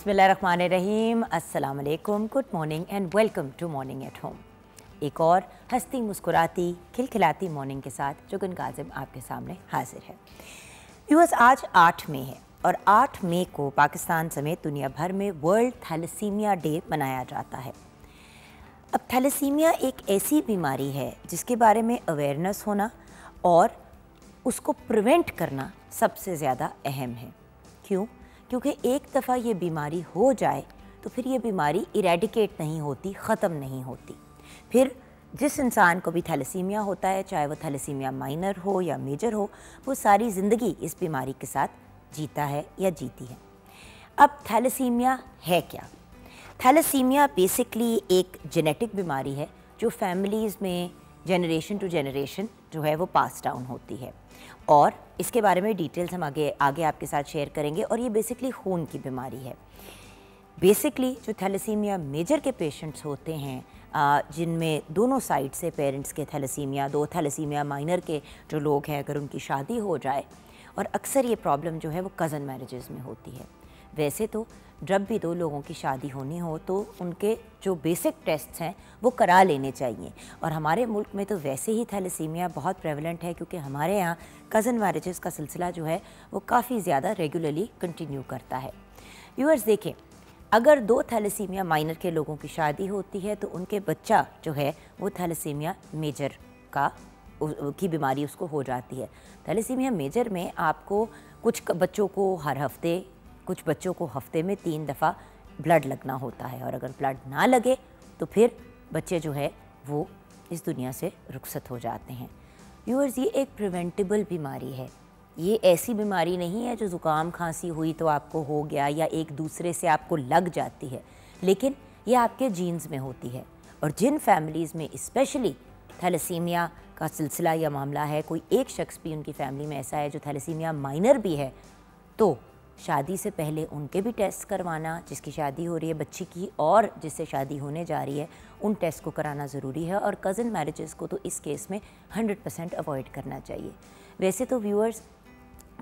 बिस्मिल्लाहिर्रहमानिर्रहीम, अस्सलाम वालेकुम, good morning and welcome to morning at home. एक और हंसती मुस्कुराती खिलखिलाती मॉर्निंग के साथ जुगन काजिम आपके सामने हाजिर है। व्यूअर्स, आज 8 मई है और 8 मई को पाकिस्तान समेत दुनिया भर में वर्ल्ड थैलेसीमिया डे मनाया जाता है। अब थैलेसीमिया एक ऐसी बीमारी है जिसके बारे में अवेयरनेस होना और उसको प्रिवेंट करना सबसे ज़्यादा अहम है। क्यों? क्योंकि एक दफ़ा ये बीमारी हो जाए तो फिर ये बीमारी इरेडिकेट नहीं होती, ख़त्म नहीं होती। फिर जिस इंसान को भी थैलेसीमिया होता है, चाहे वो थैलेसीमिया माइनर हो या मेजर हो, वो सारी ज़िंदगी इस बीमारी के साथ जीता है या जीती है। अब थैलेसीमिया है क्या? थैलेसीमिया बेसिकली एक जेनेटिक बीमारी है जो फैमिलीज़ में जनरेशन टू जनरेशन जो है वो पास डाउन होती है और इसके बारे में डिटेल्स हम आगे आपके साथ शेयर करेंगे। और ये बेसिकली खून की बीमारी है। बेसिकली जो थैलेसीमिया मेजर के पेशेंट्स होते हैं, जिनमें दोनों साइड से पेरेंट्स के थैलेसीमिया, दो थैलेसीमिया माइनर के जो लोग हैं, अगर उनकी शादी हो जाए, और अक्सर ये प्रॉब्लम जो है वो कज़न मैरिजेस में होती है। वैसे तो जब भी दो लोगों की शादी होनी हो तो उनके जो बेसिक टेस्ट्स हैं वो करा लेने चाहिए। और हमारे मुल्क में तो वैसे ही थैलेसीमिया बहुत प्रेवलेंट है क्योंकि हमारे यहाँ कज़न मैरिजेस का सिलसिला जो है वो काफ़ी ज़्यादा रेगुलरली कंटिन्यू करता है। व्यूअर्स देखें, अगर दो थैलेसीमिया माइनर के लोगों की शादी होती है तो उनके बच्चा जो है वो थैलेसीमिया मेजर की बीमारी उसको हो जाती है। थैलेसीमिया मेजर में आपको कुछ बच्चों को हर हफ्ते, कुछ बच्चों को हफ्ते में 3 दफ़ा ब्लड लगना होता है और अगर ब्लड ना लगे तो फिर बच्चे जो है वो इस दुनिया से रुखसत हो जाते हैं। व्यूअर्स, ये एक प्रिवेंटेबल बीमारी है। ये ऐसी बीमारी नहीं है जो ज़ुकाम खांसी हुई तो आपको हो गया या एक दूसरे से आपको लग जाती है, लेकिन ये आपके जीन्स में होती है। और जिन फैमिलीज़ में स्पेशली थैलेसीमिया का सिलसिला या मामला है, कोई एक शख्स भी उनकी फैमिली में ऐसा है जो थैलेसीमिया माइनर भी है, तो शादी से पहले उनके भी टेस्ट करवाना, जिसकी शादी हो रही है बच्ची की और जिससे शादी होने जा रही है, उन टेस्ट को कराना ज़रूरी है। और कज़न मैरिजेस को तो इस केस में 100% अवॉइड करना चाहिए। वैसे तो व्यूअर्स,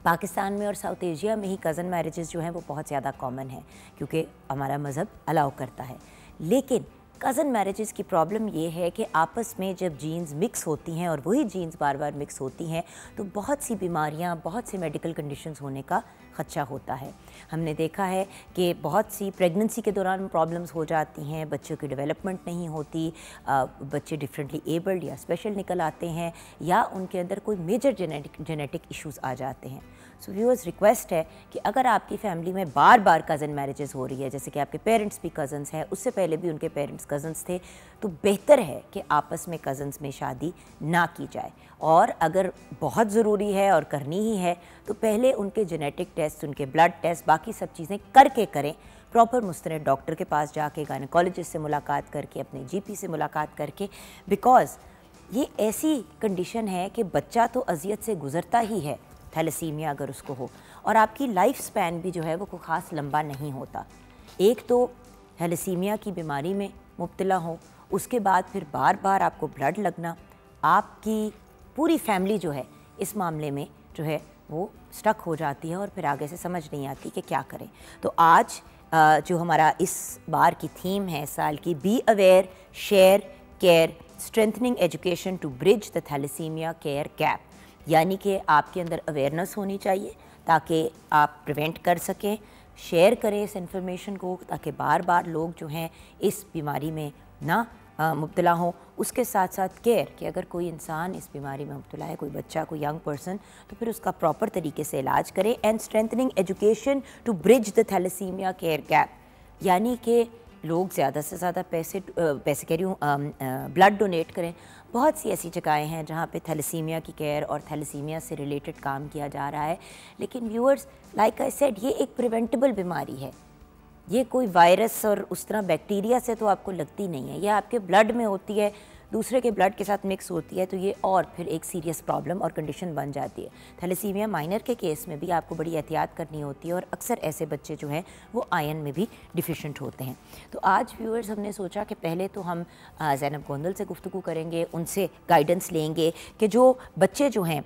पाकिस्तान में और साउथ एशिया में ही कज़न मैरिजेस जो हैं वो बहुत ज़्यादा कॉमन है क्योंकि हमारा मज़हब अलाउ करता है। लेकिन कज़न मैरिजेस की प्रॉब्लम ये है कि आपस में जब जीन्स मिक्स होती हैं और वही जीन्स बार बार मिक्स होती हैं तो बहुत सी बीमारियां, बहुत से मेडिकल कंडीशंस होने का ख़दशा होता है। हमने देखा है कि बहुत सी प्रेगनेंसी के दौरान प्रॉब्लम्स हो जाती हैं, बच्चों की डेवलपमेंट नहीं होती, बच्चे डिफरेंटली एबल्ड या स्पेशल निकल आते हैं या उनके अंदर कोई मेजर जेनेटिक इश्यूज़ आ जाते हैं। सो व्यूअर्स, रिक्वेस्ट है कि अगर आपकी फैमिली में बार बार कज़न मैरिजेस हो रही है, जैसे कि आपके पेरेंट्स भी कज़न्स हैं, उससे पहले भी उनके पेरेंट्स कज़न्स थे, तो बेहतर है कि आपस में कज़न्स में शादी ना की जाए। और अगर बहुत ज़रूरी है और करनी ही है तो पहले उनके जेनेटिक टेस्ट, उनके ब्लड टेस्ट, बाकी सब चीज़ें करके करें। प्रॉपर मुस्तनद डॉक्टर के पास जाके, गायनेकोलॉजिस्ट से मुलाकात करके, अपने जीपी से मुलाकात करके, बिकॉज़ ये ऐसी कंडीशन है कि बच्चा तो अजियत से गुज़रता ही है थैलेसीमिया अगर उसको हो, और आपकी लाइफ स्पैन भी जो है वो कोई ख़ास लंबा नहीं होता। एक तो थैलेसीमिया की बीमारी में मुब्तला हो, उसके बाद फिर बार बार आपको ब्लड लगना, आपकी पूरी फैमिली जो है इस मामले में जो है वो स्टक हो जाती है और फिर आगे से समझ नहीं आती कि क्या करें। तो आज जो हमारा इस बार की थीम है साल की, be aware, share, care, strengthening education to bridge the thalassaemia care gap, यानी कि आपके अंदर अवेयरनेस होनी चाहिए ताकि आप प्रिवेंट कर सकें, शेयर करें इस इन्फॉर्मेशन को ताकि बार बार लोग जो हैं इस बीमारी में ना मुब्तला हों। उसके साथ साथ केयर कि अगर कोई इंसान इस बीमारी में मुब्तला है, कोई बच्चा, कोई यंग पर्सन, तो फिर उसका प्रॉपर तरीके से इलाज करें। And strengthening education to bridge the thalassaemia care gap, यानी कि लोग ज़्यादा से ज़्यादा पैसे कह रही हूँ ब्लड डोनेट करें। बहुत सी ऐसी जगहें हैं जहाँ पे थैलेसीमिया की केयर और थैलेसीमिया से रिलेटेड काम किया जा रहा है। लेकिन व्यूअर्स, लाइक आई सेड, ये एक प्रिवेंटेबल बीमारी है। ये कोई वायरस और उस तरह बैक्टीरिया से तो आपको लगती नहीं है, ये आपके ब्लड में होती है, दूसरे के ब्लड के साथ मिक्स होती है, तो ये और फिर एक सीरियस प्रॉब्लम और कंडीशन बन जाती है। थैलेसीमिया माइनर के केस में भी आपको बड़ी एहतियात करनी होती है और अक्सर ऐसे बच्चे जो हैं वो आयरन में भी डिफिशेंट होते हैं। तो आज व्यूअर्स, हमने सोचा कि पहले तो हम ज़ैनब गोंदल से गुफ्तगू करेंगे, उनसे गाइडेंस लेंगे कि जो बच्चे जो हैं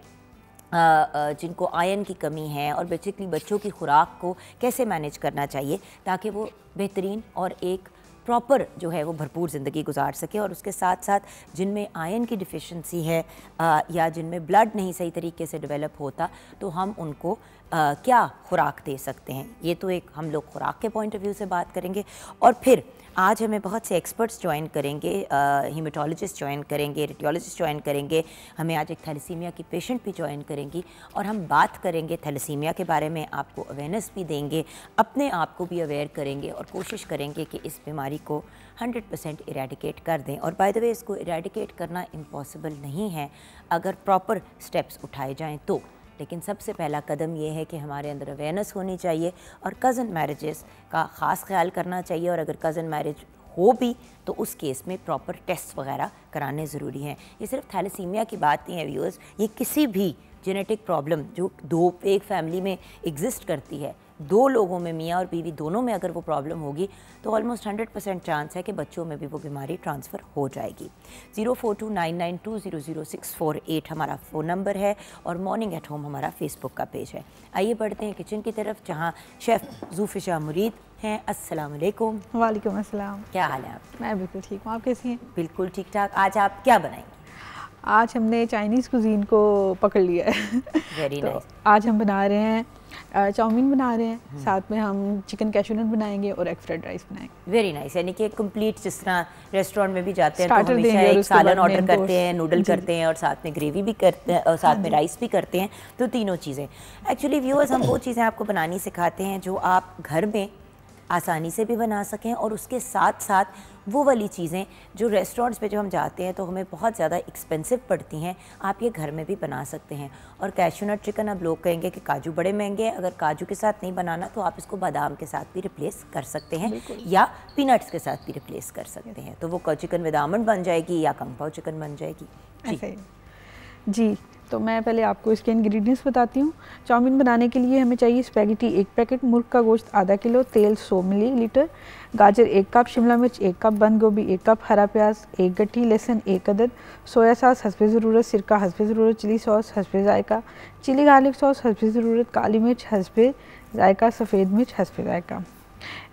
जिनको आयरन की कमी है, और बेसिकली बच्चों की खुराक को कैसे मैनेज करना चाहिए ताकि वो बेहतरीन और एक प्रॉपर जो है वो भरपूर ज़िंदगी गुजार सके। और उसके साथ साथ जिनमें आयरन की डिफिशेंसी है या जिनमें ब्लड नहीं सही तरीके से डेवलप होता, तो हम उनको क्या खुराक दे सकते हैं। ये तो एक हम लोग खुराक के पॉइंट ऑफ व्यू से बात करेंगे। और फिर आज हमें बहुत से एक्सपर्ट्स ज्वाइन करेंगे, हीमेटोलॉजिस्ट ज्वाइन करेंगे, रेडियोलॉजिस्ट ज्वाइन करेंगे, हमें आज एक थैलेसीमिया की पेशेंट भी ज्वाइन करेंगी, और हम बात करेंगे थैलेसीमिया के बारे में, आपको अवेयरनेस भी देंगे, अपने आप को भी अवेयर करेंगे और कोशिश करेंगे कि इस बीमारी को 100% इरेडिकेट कर दें। और बाय द वे, इसको इरेडिकेट करना इम्पॉसिबल नहीं है अगर प्रॉपर स्टेप्स उठाए जाएँ तो। लेकिन सबसे पहला कदम ये है कि हमारे अंदर अवेयरनेस होनी चाहिए और कज़न मैरिजेस का ख़ास ख्याल करना चाहिए। और अगर कज़न मैरिज हो भी तो उस केस में प्रॉपर टेस्ट वगैरह कराने ज़रूरी हैं। ये सिर्फ थैलेसीमिया की बात नहीं है व्यूअर्स, ये किसी भी जेनेटिक प्रॉब्लम जो एक फैमिली में एग्जिस्ट करती है, 2 लोगों में, मियाँ और बीवी दोनों में अगर वो प्रॉब्लम होगी तो ऑलमोस्ट 100% चांस है कि बच्चों में भी वो बीमारी ट्रांसफ़र हो जाएगी। 042992000648 हमारा फ़ोन नंबर है और मॉर्निंग एट होम हमारा फेसबुक का पेज है। आइए बढ़ते हैं किचन की तरफ, जहाँ शेफ़ ज़ूफ़िशा मुरीद हैं। अस्सलाम वालेकुम। वालेकुम अस्सलाम। क्या हाल है आप? मैं बिल्कुल ठीक हूँ, आप कैसी हैं? बिल्कुल ठीक ठाक। आज आप क्या बनाएंगे? आज हमने चाइनीज़ कुजीन को पकड़ लिया है। वेरी तो नाइस। आज हम बना रहे हैं चाउमीन बना रहे हैं, साथ में हम चिकन कैशूनट बनाएंगे और एग फ्राइड राइस बनाएंगे। Very nice. यानी कि कंप्लीट, जिस तरह रेस्टोरेंट में भी जाते हैं तो Starter हमेशा देंगे और एक उसके सालन बाद ऑर्डर main करते course। हैं, नूडल करते हैं और साथ में ग्रेवी भी करते हैं और साथ में राइस भी करते हैं। तो तीनों चीज़ें एक्चुअली व्यूअर्स, हम वो चीज़ें आपको बनानी सिखाते हैं जो आप घर में आसानी से भी बना सकें, और उसके साथ साथ वो वाली चीज़ें जो रेस्टोरेंट्स पे जो हम जाते हैं तो हमें बहुत ज़्यादा एक्सपेंसिव पड़ती हैं, आप ये घर में भी बना सकते हैं। और कैशूनट चिकन, अब लोग कहेंगे कि काजू बड़े महंगे हैं, अगर काजू के साथ नहीं बनाना तो आप इसको बादाम के साथ भी रिप्लेस कर सकते हैं या पीनट्स के साथ भी रिप्लेस कर सकते हैं। तो वो चिकन विद आमंड बन जाएगी या कंग पाओ चिकन बन जाएगी। जी, तो मैं पहले आपको इसके इंग्रेडिएंट्स बताती हूँ। चाउमीन बनाने के लिए हमें चाहिए स्पैगेटी 1 पैकेट, मुर्ग का गोश्त आधा किलो, तेल 100 मिलीलीटर, गाजर 1 कप, शिमला मिर्च 1 कप, बंद गोभी 1 कप, हरा प्याज 1 गट्ठी, लहसुन 1 अदद, सोया सॉस हस्बे ज़रूरत, सिरका हस्बे ज़रूरत, चिली सॉस हस्बे जायका, चिली गार्लिक सॉस हस्बे ज़रूरत, काली मिर्च हस्बे जायका, सफ़ेद मिर्च हस्बे जायका।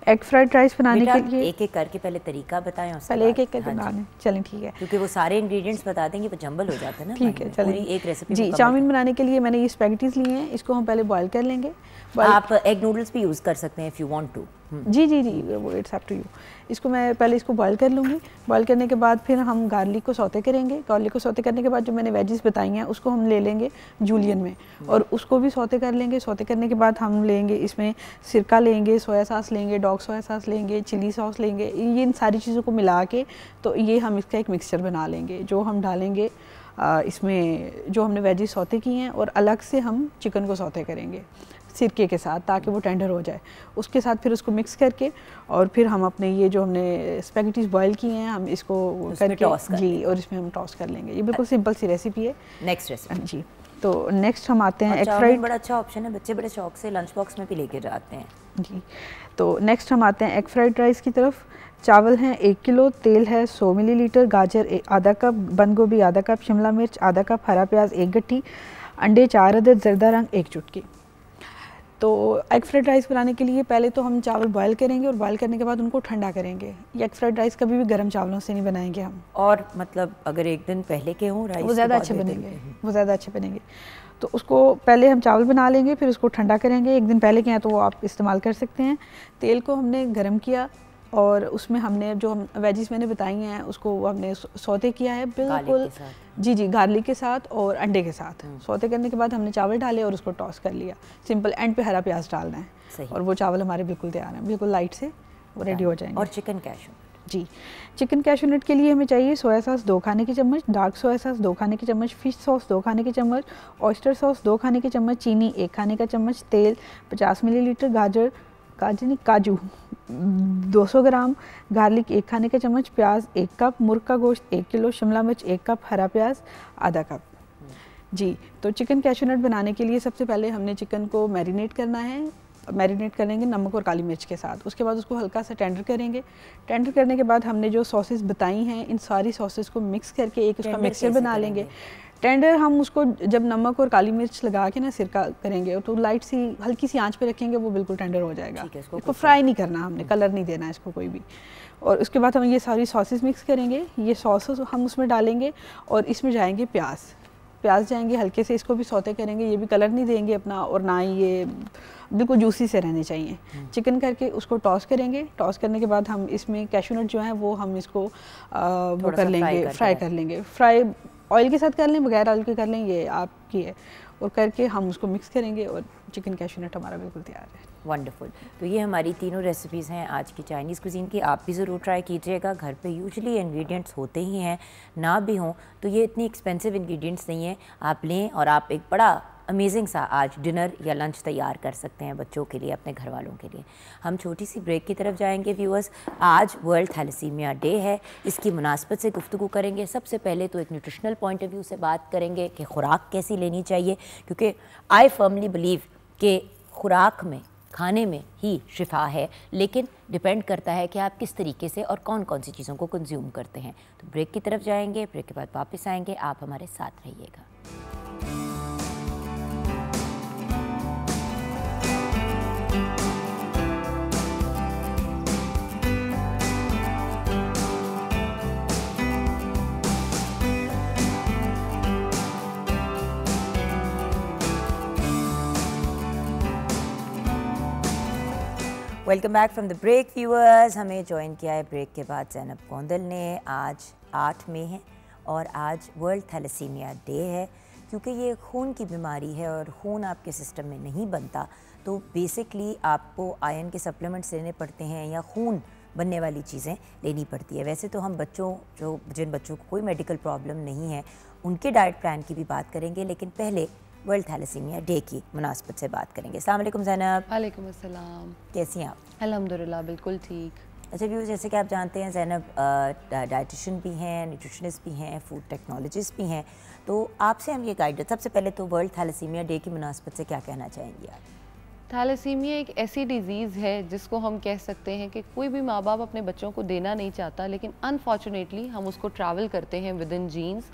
एग फ्राइड राइस बनाने के लिए एक एक करके पहले तरीका बताएं, पहले एक एक करके बनाने। चलें ठीक है, क्योंकि वो सारे इंग्रेडिएंट्स बता देंगे वो जंबल हो जाता है ना। ठीक है, चलें। एक रेसिपी जी, चाउमीन बनाने के लिए मैंने ये स्पैगेटीज लिए हैं, इसको हम पहले बॉईल कर लेंगे। आप एग नूडल्स भी यूज़ कर सकते हैं इफ़ यू वांट टू। जी जी जी, वो इट्स अप टू यू। इसको मैं पहले इसको बॉईल कर लूँगी। बॉईल करने के बाद फिर हम गार्लिक को सौते करेंगे। गार्लिक को सौते करने के बाद जो मैंने वेजिस बताई हैं उसको हम ले लेंगे जूलियन में और उसको भी सौते कर लेंगे। सौते करने के बाद हम लेंगे इसमें सिरका लेंगे, सोया सॉस लेंगे, डॉग सोया सॉस लेंगे, चिली सॉस लेंगे। ये इन सारी चीज़ों को मिला के तो ये हम इसका एक मिक्सचर बना लेंगे जो हम डालेंगे इसमें जो हमने वेजिस सौते की हैं, और अलग से हम चिकन को सौते करेंगे सिरके के साथ ताकि वो टेंडर हो जाए। उसके साथ फिर उसको मिक्स करके और फिर हम अपने ये जो हमने स्पैगेटीज बॉईल किए हैं हम इसको करके जी और इसमें हम टॉस कर लेंगे। ये बिल्कुल सिंपल सी रेसिपी है। नेक्स्ट रेसिपी जी, तो नेक्स्ट हम आते हैं एग फ्राइड। बड़ा अच्छा ऑप्शन है, बच्चे बड़े शौक से लंच बॉक्स में भी लेके जाते हैं। जी, तो नेक्स्ट हम आते हैं एग फ्राइड राइस की तरफ। चावल हैं 1 किलो, तेल है 100 मिलीलीटर, गाजर आधा कप, बंद गोभी आधा कप, शिमला मिर्च आधा कप, हरा प्याज 1 गट्ठी, अंडे 4 अदद, जर्दा रंग 1 चुटकी। तो एग फ्राइड राइस बनाने के लिए पहले तो हम चावल बॉईल करेंगे और बॉईल करने के बाद उनको ठंडा करेंगे। ये एग फ्राइड राइस कभी भी गर्म चावलों से नहीं बनाएंगे हम। और मतलब अगर एक दिन पहले के हों राइस वो ज़्यादा अच्छे बनेंगे, वो ज़्यादा अच्छे बनेंगे। तो उसको पहले हम चावल बना लेंगे, फिर उसको ठंडा करेंगे। एक दिन पहले के हैं तो वो आप इस्तेमाल कर सकते हैं। तेल को हमने गर्म किया और उसमें हमने जो हम वेजिस मैंने बताई हैं उसको हमने सौते किया है बिल्कुल। जी जी, गार्लिक के साथ और अंडे के साथ सौते करने के बाद हमने चावल डाले और उसको टॉस कर लिया। सिंपल एंड पे हरा प्याज डालना है और वो चावल हमारे बिल्कुल तैयार हैं, बिल्कुल लाइट से वो रेडी हो जाएंगे। और चिकन कैशूनट। जी, चिकन कैशूनट के लिए हमें चाहिए सोया सॉस 2 खाने की चम्मच, डार्क सोया सॉस 2 खाने की चम्मच, फिश सॉस 2 खाने की चम्मच, ऑयस्टर सॉस 2 खाने की चम्मच, चीनी 1 खाने का चम्मच, तेल 50 मिलीलीटर, काजू 200 ग्राम, गार्लिक 1 खाने का चम्मच, प्याज 1 कप, मुर्ग का गोश्त 1 किलो, शिमला मिर्च 1 कप, हरा प्याज आधा कप। जी, तो चिकन कैशूनट बनाने के लिए सबसे पहले हमने चिकन को मैरिनेट करना है मैरिनेट करेंगे नमक और काली मिर्च के साथ। उसके बाद उसको हल्का सा टेंडर करेंगे। टेंडर करने के बाद हमने जो सॉसेस बताई हैं, इन सारी सॉसेस को मिक्स करके एक उसका मिक्सचर बना लेंगे। टेंडर हम उसको जब नमक और काली मिर्च लगा के ना सिरका करेंगे तो लाइट सी हल्की सी आंच पे रखेंगे, वो बिल्कुल टेंडर हो जाएगा। इसको फ्राई नहीं करना हमने, कलर नहीं देना इसको कोई भी। और उसके बाद हम ये सारी सॉसेस मिक्स करेंगे। ये सॉसेस हम उसमें डालेंगे और इसमें जाएंगे प्याज जाएंगे, हल्के से इसको भी सौते करेंगे। ये भी कलर नहीं देंगे अपना, और ना ही ये बिल्कुल जूसी से रहने चाहिए। चिकन करके उसको टॉस करेंगे। टॉस करने के बाद हम इसमें कैशू नट जो है वो हम इसको वो कर लेंगे, फ्राई कर लेंगे। फ्राई ऑयल के साथ कर लें, बगैर ऑयल के कर लें, ये आपकी है। और करके हम उसको मिक्स करेंगे और चिकन कैशू नट हमारा बिल्कुल तैयार है। वंडरफुल। तो ये हमारी तीनों रेसिपीज़ हैं आज की चाइनीज़ कुजीन की। आप भी ज़रूर ट्राई कीजिएगा। घर पे यूजुअली इंग्रेडिएंट्स होते ही हैं, ना भी हों तो ये इतनी एक्सपेंसिव इंग्रेडिएंट्स नहीं है। आप लें और आप एक बड़ा अमेजिंग सा आज डिनर या लंच तैयार कर सकते हैं बच्चों के लिए, अपने घर वालों के लिए। हम छोटी सी ब्रेक की तरफ जाएंगे व्यूअर्स। आज वर्ल्ड थैलेसीमिया डे है, इसकी मुनासबत से गुफ्तगू करेंगे। सबसे पहले तो एक न्यूट्रिशनल पॉइंट ऑफ व्यू से बात करेंगे कि खुराक कैसी लेनी चाहिए, क्योंकि आई फर्मली बिलीव कि खुराक में, खाने में ही शिफा है, लेकिन डिपेंड करता है कि आप किस तरीके से और कौन कौन सी चीज़ों को कंज्यूम करते हैं। तो ब्रेक की तरफ जाएंगे, ब्रेक के बाद वापस आएंगे। आप हमारे साथ रहिएगा। Welcome back from the break viewers. हमें ज्वाइन किया है ब्रेक के बाद ज़ैनब गोंदल ने। आज 8 मई है और आज वर्ल्ड थैलेसीमिया डे है। क्योंकि ये खून की बीमारी है और खून आपके सिस्टम में नहीं बनता, तो बेसिकली आपको आयरन के सप्लीमेंट्स लेने पड़ते हैं या खून बनने वाली चीज़ें लेनी पड़ती है। वैसे तो हम बच्चों जिन बच्चों को कोई मेडिकल प्रॉब्लम नहीं है उनके डाइट प्लान की भी बात करेंगे, लेकिन पहले वर्ल्ड थैलेसीमिया डे की मुनासबत से बात करेंगे। अस्सलाम वालेकुम ज़ैनब। वालेकुम अस्सलाम। कैसी हैं आप? अल्हम्दुलिल्लाह बिल्कुल ठीक। अच्छा व्यूअर्स, जैसे कि आप जानते हैं ज़ैनब डाइटिशियन भी हैं, न्यूट्रिशनिस्ट भी हैं, फूड टेक्नोलॉजिस्ट भी हैं। तो आपसे हम ये गाइड, सबसे पहले तो वर्ल्ड थैलेसीमिया डे की मुनासबत से क्या कहना चाहेंगी आप? थैलेसीमिया एक ऐसी डिज़ीज़ है जिसको हम कह सकते हैं कि कोई भी माँ बाप अपने बच्चों को देना नहीं चाहता, लेकिन अनफॉर्चुनेटली हम उसको ट्रैवल करते हैं विद इन जीन्स।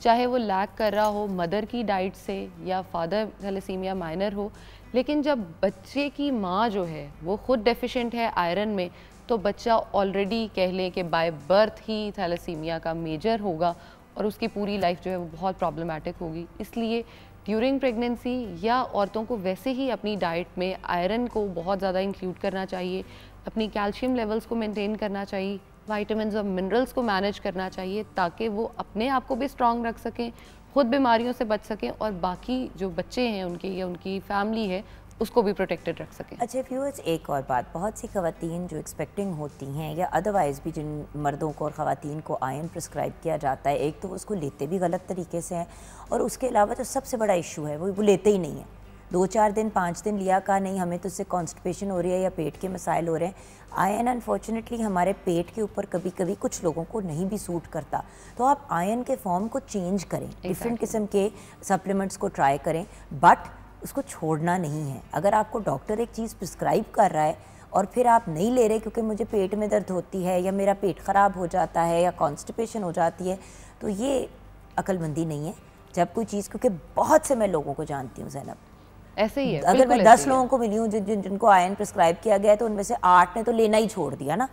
चाहे वो लैक कर रहा हो मदर की डाइट से या फादर थैलेसीमिया माइनर हो, लेकिन जब बच्चे की माँ जो है वो खुद डेफिशिएंट है आयरन में, तो बच्चा ऑलरेडी कह लें कि बाय बर्थ ही थैलेसीमिया का मेजर होगा और उसकी पूरी लाइफ जो है वो बहुत प्रॉब्लमेटिक होगी। इसलिए ड्यूरिंग प्रेगनेंसी या औरतों को वैसे ही अपनी डाइट में आयरन को बहुत ज़्यादा इंक्लूड करना चाहिए, अपनी कैल्शियम लेवल्स को मेंटेन करना चाहिए, विटामिन्स और मिनरल्स को मैनेज करना चाहिए, ताकि वो अपने आप को भी स्ट्रॉन्ग रख सकें, खुद बीमारियों से बच सकें और बाकी जो बच्चे हैं उनके या उनकी फैमिली है उसको भी प्रोटेक्टेड रख सकें। अच्छा व्यूअर्स, एक और बात, बहुत सी ख़वातीन जो एक्सपेक्टिंग होती हैं या अदरवाइज़ भी जिन मर्दों को और ख़वातीन को आयरन प्रिस्क्राइब किया जाता है, एक तो उसको लेते भी गलत तरीके से हैं और उसके अलावा जो सबसे बड़ा इशू है वो लेते ही नहीं है। 2-4 दिन 5 दिन लिया का नहीं, हमें तो उससे कॉन्स्टिपेशन हो रही है या पेट के मसाइल हो रहे हैं। आयरन अनफॉर्चुनेटली हमारे पेट के ऊपर कभी कभी कुछ लोगों को नहीं भी सूट करता, तो आप आयरन के फॉर्म को चेंज करें, डिफरेंट किस्म के सप्लीमेंट्स को ट्राई करें, बट उसको छोड़ना नहीं है। अगर आपको डॉक्टर एक चीज़ प्रिस्क्राइब कर रहा है और फिर आप नहीं ले रहे क्योंकि मुझे पेट में दर्द होती है या मेरा पेट ख़राब हो जाता है या कॉन्स्टिपेशन हो जाती है, तो ये अक्लमंदी नहीं है। जब कोई चीज़, क्योंकि बहुत से मैं लोगों को जानती हूँ ज़ैनब, ऐसे ही है, अगर मैं 10 लोगों को मिली हूँ जिनको आयरन प्रिस्क्राइब किया गया है, तो उनमें से 8 ने तो लेना ही छोड़ दिया ना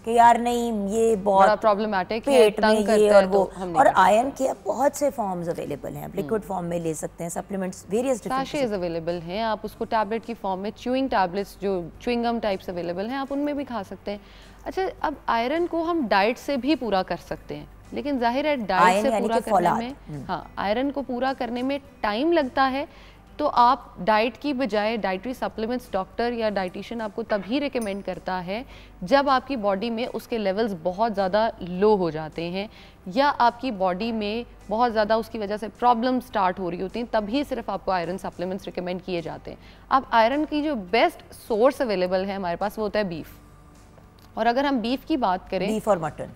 कि यार नहीं ये बहुत प्रॉब्लमैटिक है, पेट में ये और वो। और तो आयरन के बहुत से फॉर्म्स अवेलेबल हैं, लिक्विड फॉर्म में ले सकते हैं, सप्लीमेंट्स वेरियस सैशेज अवेलेबल हैं, आप उसको टैबलेट की फॉर्म में, च्यूइंग टैबलेट्स जो च्युइंगम टाइप्स अवेलेबल हैं, आप उनमें भी खा सकते हैं। अच्छा, अब आयरन को हम डाइट से भी पूरा कर सकते हैं, लेकिन जाहिर है डाइट से पूरा करने में, हाँ, आयरन को पूरा करने में टाइम लगता है। तो आप डाइट की बजाय डाइटरी सप्लीमेंट्स डॉक्टर या डाइटिशियन आपको तभी रिकमेंड करता है जब आपकी बॉडी में उसके लेवल्स बहुत ज़्यादा लो हो जाते हैं या आपकी बॉडी में बहुत ज़्यादा उसकी वजह से प्रॉब्लम स्टार्ट हो रही होती हैं, तभी सिर्फ आपको आयरन सप्लीमेंट्स रिकमेंड किए जाते हैं। अब आयरन की जो बेस्ट सोर्स अवेलेबल है हमारे पास वो होता है बीफ। और अगर हम बीफ की बात करें, बीफ और मटन,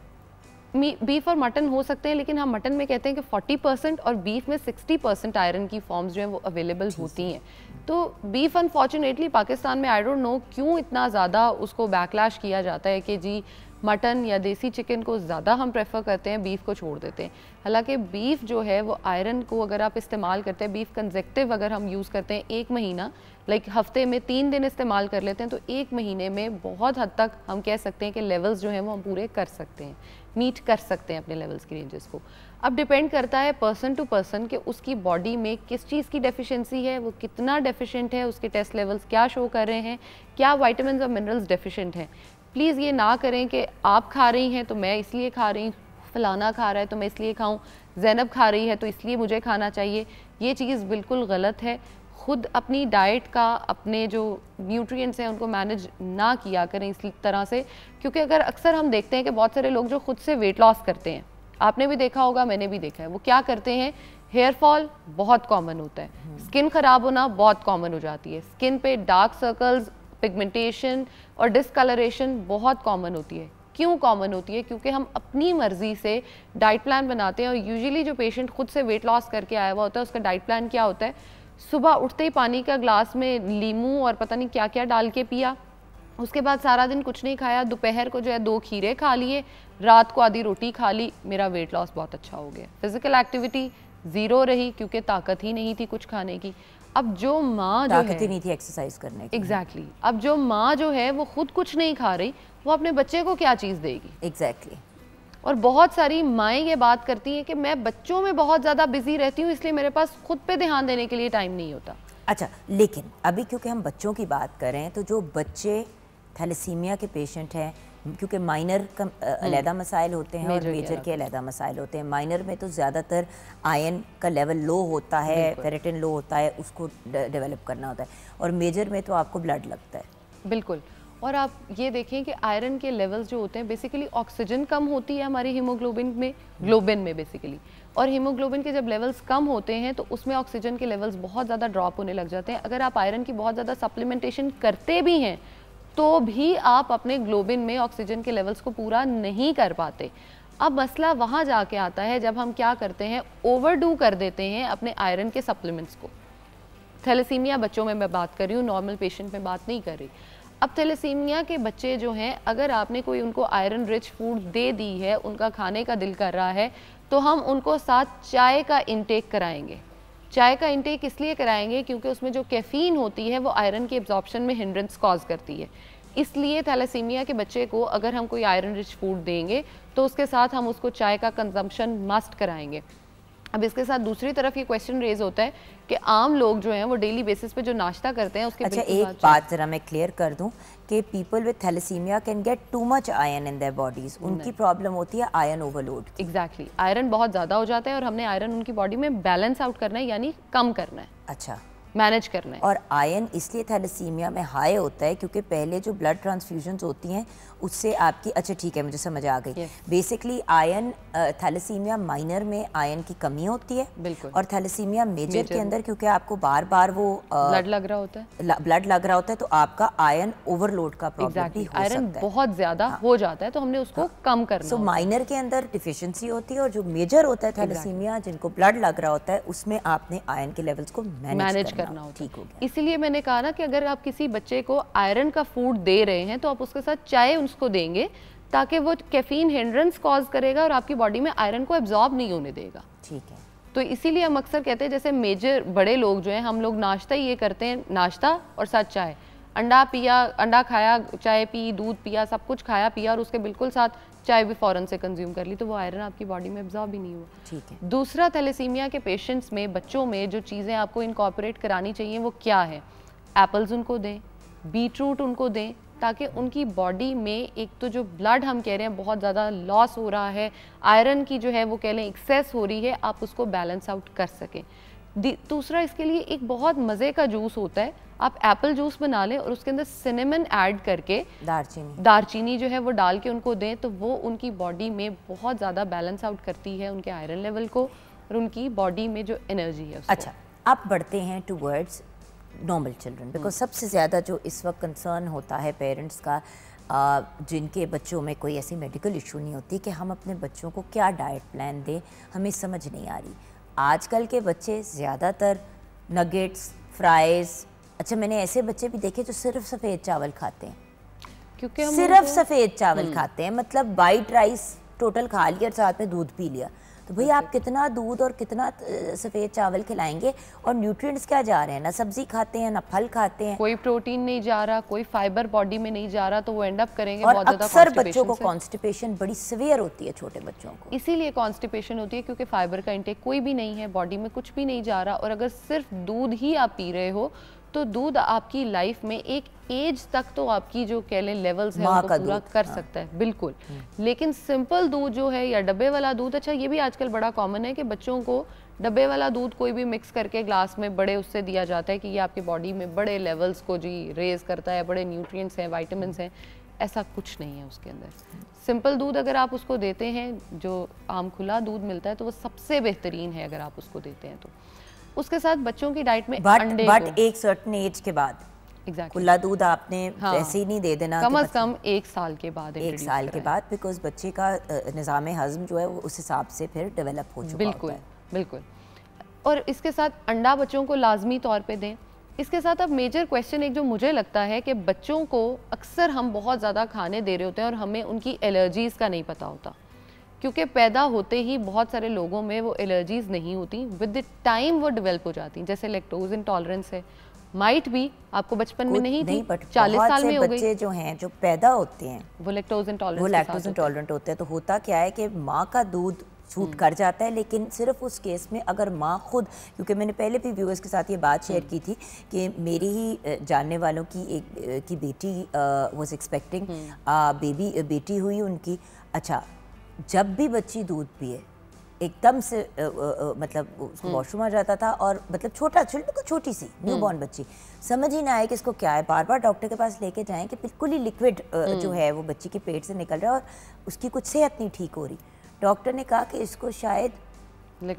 बीफ और मटन हो सकते हैं, लेकिन हम मटन में कहते हैं कि 40% और बीफ में 60% आयरन की फॉर्म्स जो हैं वो अवेलेबल होती हैं। तो बीफ अनफॉर्चुनेटली पाकिस्तान में आई डोंट नो क्यों इतना ज़्यादा उसको बैकलैश किया जाता है कि जी मटन या देसी चिकन को ज़्यादा हम प्रेफर करते हैं, बीफ को छोड़ देते हैं। हालांकि बीफ जो है वो आयरन को अगर आप इस्तेमाल करते हैं, बीफ कंजेक्टिव अगर हम यूज़ करते हैं 1 महीना, लाइक हफ्ते में 3 दिन इस्तेमाल कर लेते हैं, तो 1 महीने में बहुत हद तक हम कह सकते हैं कि लेवल्स जो हैं वो हम पूरे कर सकते हैं, मीट कर सकते हैं अपने लेवल्स की रेंजेस को। अब डिपेंड करता है पर्सन टू पर्सन कि उसकी बॉडी में किस चीज़ की डेफिशिएंसी है, वो कितना डेफिशिएंट है, उसके टेस्ट लेवल्स क्या शो कर रहे हैं, क्या वाइटामिन और मिनरल्स डेफिशिएंट हैं। प्लीज़ ये ना करें कि आप खा रही हैं तो मैं इसलिए खा रही हूँ, फलाना खा रहा है तो मैं इसलिए खाऊं, ज़ैनब खा रही है तो इसलिए मुझे खाना चाहिए। ये चीज़ बिल्कुल गलत है। खुद अपनी डाइट का, अपने जो न्यूट्रिएंट्स हैं उनको मैनेज ना किया करें इस तरह से, क्योंकि अगर अक्सर हम देखते हैं कि बहुत सारे लोग जो खुद से वेट लॉस करते हैं, आपने भी देखा होगा, मैंने भी देखा है, वो क्या करते हैं, हेयर फॉल बहुत कॉमन होता है, स्किन ख़राब होना बहुत कॉमन हो जाती है, स्किन पे डार्क सर्कल्स, पिगमेंटेशन और डिसकलरेशन बहुत कॉमन होती है। क्यों कॉमन होती है? क्योंकि हम अपनी मर्जी से डाइट प्लान बनाते हैं, और यूजुअली जो पेशेंट खुद से वेट लॉस करके आया हुआ होता है उसका डाइट प्लान क्या होता है, सुबह उठते ही पानी का ग्लास में नींबू और पता नहीं क्या क्या डाल के पिया, उसके बाद सारा दिन कुछ नहीं खाया, दोपहर को जो है 2 खीरे खा लिए, रात को आधी रोटी खा ली, मेरा वेट लॉस बहुत अच्छा हो गया। फिजिकल एक्टिविटी ज़ीरो रही क्योंकि ताकत ही नहीं थी कुछ खाने की। अब जो माँ जो है, ताकत ही नहीं थी एक्सरसाइज करने की। एग्जैक्टली अब जो माँ जो है वो खुद कुछ नहीं खा रही, वो अपने बच्चे को क्या चीज़ देगी? एग्जैक्टली। और बहुत सारी माएँ ये बात करती हैं कि मैं बच्चों में बहुत ज़्यादा बिजी रहती हूँ, इसलिए मेरे पास खुद पे ध्यान देने के लिए टाइम नहीं होता। अच्छा, लेकिन अभी क्योंकि हम बच्चों की बात करें, तो जो बच्चे थैलेसीमिया के पेशेंट हैं, क्योंकि माइनर का अलहदा मसाइल होते हैं और मेजर के अलहदा मसाइल होते हैं। माइनर में तो ज़्यादातर आयन का लेवल लो होता है, फेरेटिन लो होता है, उसको डेवलप करना होता है, और मेजर में तो आपको ब्लड लगता है। बिल्कुल। और आप ये देखें कि आयरन के लेवल्स जो होते हैं, बेसिकली ऑक्सीजन कम होती है हमारी हीमोग्लोबिन में, ग्लोबिन में बेसिकली, और हीमोग्लोबिन के जब लेवल्स कम होते हैं तो उसमें ऑक्सीजन के लेवल्स बहुत ज़्यादा ड्रॉप होने लग जाते हैं। अगर आप आयरन की बहुत ज़्यादा सप्लीमेंटेशन करते भी हैं तो भी आप अपने ग्लोबिन में ऑक्सीजन के लेवल्स को पूरा नहीं कर पाते। अब मसला वहाँ जाके आता है जब हम क्या करते हैं, ओवरडू कर देते हैं अपने आयरन के सप्लीमेंट्स को। थैलेसीमिया बच्चों में मैं बात कर रही हूँ, नॉर्मल पेशेंट में बात नहीं कर रही। अब थैलेसीमिया के बच्चे जो हैं, अगर आपने कोई उनको आयरन रिच फूड दे दी है, उनका खाने का दिल कर रहा है, तो हम उनको साथ चाय का इंटेक कराएंगे। चाय का इंटेक इसलिए कराएंगे क्योंकि उसमें जो कैफ़ीन होती है वो आयरन की एब्जॉर्प्शन में हिंड्रेंस कॉज करती है। इसलिए थैलेसीमिया के बच्चे को अगर हम कोई आयरन रिच फूड देंगे तो उसके साथ हम उसको चाय का कंजम्पशन मस्ट कराएंगे। अब इसके साथ दूसरी तरफ ये क्वेश्चन रेज होता है कि आम लोग जो हैं वो डेली बेसिस पे जो नाश्ता करते हैं उसके अच्छा, एक बात जरा मैं क्लियर कर दूं कि people with thalassaemia can get too much iron in their bodies. उनकी प्रॉब्लम होती है आयरन ओवरलोड। एग्जैक्टली, आयरन बहुत ज़्यादा हो जाता है और हमने आयरन उनकी बॉडी में बैलेंस आउट करना है, यानी कम करना है। अच्छा, मैनेज करना है। और आयरन इसलिए थैलेसीमिया में हाई होता है क्योंकि पहले जो ब्लड ट्रांसफ्यूजन्स होती हैं उससे आपकी, अच्छा ठीक है मुझे समझ आ गई, बेसिकली आयरन थैलेसीमिया माइनर में आयरन की कमी होती है, बिल्कुल, और थैलेसीमिया मेजर के अंदर क्योंकि आपको बार बार वो ब्लड लग रहा होता है, ब्लड लग रहा होता है, तो आपका आयरन ओवरलोड का प्रॉब्लम भी हो सकता है। आयरन बहुत ज़्यादा हो जाता है तो हमने उसको कम करना। सो माइनर के अंदर डिफिशिएंसी होती है, और जो मेजर होता है थैलेसीमिया, जिनको ब्लड लग रहा होता है, उसमें आपने आयरन के लेवल्स को मैनेज करना होता है। ठीक हो गया। इसीलिए मैंने कहा ना कि अगर आप किसी बच्चे को आयरन का फूड दे रहे हैं तो आप उसके साथ चाय उसको देंगे, ताकि वो कैफीन हिंड्रेंस कॉज करेगा और आपकी बॉडी में आयरन को एब्जॉर्ब नहीं होने देगा। ठीक है। तो इसीलिए हम अक्सर कहते हैं, जैसे मेजर बड़े लोग जो हैं, हम लोग नाश्ता ही ये करते हैं, नाश्ता और साथ चाय, अंडा पिया, अंडा खाया, चाय पी, दूध पिया, सब कुछ खाया पिया, और उसके बिल्कुल साथ चाय भी फ़ौरन से कंज्यूम कर ली, तो वो आयरन आपकी बॉडी में एब्जॉर्ब ही नहीं हुआ। ठीक है। दूसरा, थैलेसीमिया के पेशेंट्स में, बच्चों में जो चीज़ें आपको इनकॉर्पोरेट करानी चाहिए वो क्या है? एप्पल्स उनको दें, बीटरूट उनको दें, ताकि उनकी बॉडी में एक तो जो ब्लड हम कह रहे हैं बहुत ज़्यादा लॉस हो रहा है, आयरन की जो है वो कह लें एक्सेस हो रही है, आप उसको बैलेंस आउट कर सकें। दूसरा, इसके लिए एक बहुत मज़े का जूस होता है, आप एप्पल जूस बना लें और उसके अंदर सिनेमन ऐड करके, दारचीनी जो है वो डाल के उनको दें, तो वो उनकी बॉडी में बहुत ज़्यादा बैलेंस आउट करती है उनके आयरन लेवल को और उनकी बॉडी में जो एनर्जी है उसको। अच्छा, आप बढ़ते हैं टूवर्ड्स नॉर्मल चिल्ड्रन, बिकॉज सबसे ज़्यादा जो इस वक्त कंसर्न होता है पेरेंट्स का, जिनके बच्चों में कोई ऐसी मेडिकल इशू नहीं होती कि हम अपने बच्चों को क्या डाइट प्लान दें, हमें समझ नहीं आ रही। आजकल के बच्चे ज़्यादातर नगेट्स, फ्राइज़, अच्छा मैंने ऐसे बच्चे भी देखे जो सिर्फ सफ़ेद चावल खाते हैं, क्योंकि हम सिर्फ सफ़ेद चावल खाते हैं, मतलब वाइट राइस टोटल खा लिया और साथ में दूध पी लिया। तो भाई आप कितना दूध और कितना सफ़ेद चावल खिलाएंगे, और न्यूट्रिएंट्स क्या जा रहे हैं, ना सब्जी खाते हैं ना फल खाते हैं, कोई प्रोटीन नहीं जा रहा, कोई फाइबर बॉडी में नहीं जा रहा, तो वो एंड अप करेंगे और बहुत ज़्यादा अक्सर बच्चों को कॉन्स्टिपेशन बड़ी सीवियर होती है छोटे बच्चों को। इसीलिए कॉन्स्टिपेशन होती है क्योंकि फाइबर का इंटेक कोई भी नहीं है, बॉडी में कुछ भी नहीं जा रहा। और अगर सिर्फ दूध ही आप पी रहे हो तो दूध आपकी लाइफ में एक एज तक तो आपकी जो कह लें लेवल्स हैं उनको पूरा कर सकता है, बिल्कुल। लेकिन सिंपल दूध जो है या डब्बे वाला दूध, अच्छा ये भी आजकल बड़ा कॉमन है कि बच्चों को डब्बे वाला दूध कोई भी मिक्स करके ग्लास में बड़े उससे दिया जाता है कि ये आपकी बॉडी में बड़े लेवल्स को जी रेज करता है, बड़े न्यूट्रिएंट्स हैं, विटामिन्स हैं। ऐसा कुछ नहीं है उसके अंदर। सिंपल दूध अगर आप उसको देते हैं, जो आम खुला दूध मिलता है, तो वो सबसे बेहतरीन है अगर आप उसको देते हैं तो। उसके साथ बच्चों की डाइट में अंडे बट एक सर्टेन एज के बाद खुला दूध आपने ऐसे ही नहीं दे देना, कम से कम 1 साल के बाद, 1 साल के बाद, बिकॉज बच्चे का निज़ाम हज़म जो है वो उस हिसाब से फिर डेवलप हो चुका बिल्कुल होता है। बिल्कुल। और इसके साथ अंडा बच्चों को लाजमी तौर पे दें। इसके साथ अब मेजर क्वेश्चन एक जो मुझे लगता है कि बच्चों को अक्सर हम बहुत ज़्यादा खाने दे रहे होते हैं और हमें उनकी एलर्जीज़ का नहीं पता होता, क्योंकि पैदा होते ही बहुत सारे लोगों में वो एलर्जीज़ नहीं होती, विद द टाइम वो डेवलप हो जाती हैं। जैसे लैक्टोज इंटॉलरेंस है, माइट भी आपको बचपन में नहीं थी, 40 साल में हो गई। बच्चे जो हैं जो पैदा होते हैं वो लैक्टोज इंटॉलरेंट होते हैं। तो होता क्या है कि माँ का दूध सूट कर जाता है, लेकिन सिर्फ उस केस में अगर माँ खुद, क्योंकि मैंने पहले भी व्यूअर्स के साथ ये बात शेयर की थी कि मेरी ही जानने वालों की एक की बेटी वाज एक्सपेक्टिंग बेटी हुई उनकी। अच्छा, जब भी बच्ची दूध पिए एकदम से मतलब उसको वॉशरूम आ जाता था, और मतलब छोटी सी न्यूबॉर्न बच्ची, समझ ही ना आए कि इसको क्या है, बार बार डॉक्टर के पास लेके जाएं कि बिल्कुल ही लिक्विड जो है वो बच्ची के पेट से निकल रहा है और उसकी कुछ सेहत नहीं ठीक हो रही। डॉक्टर ने कहा कि इसको शायद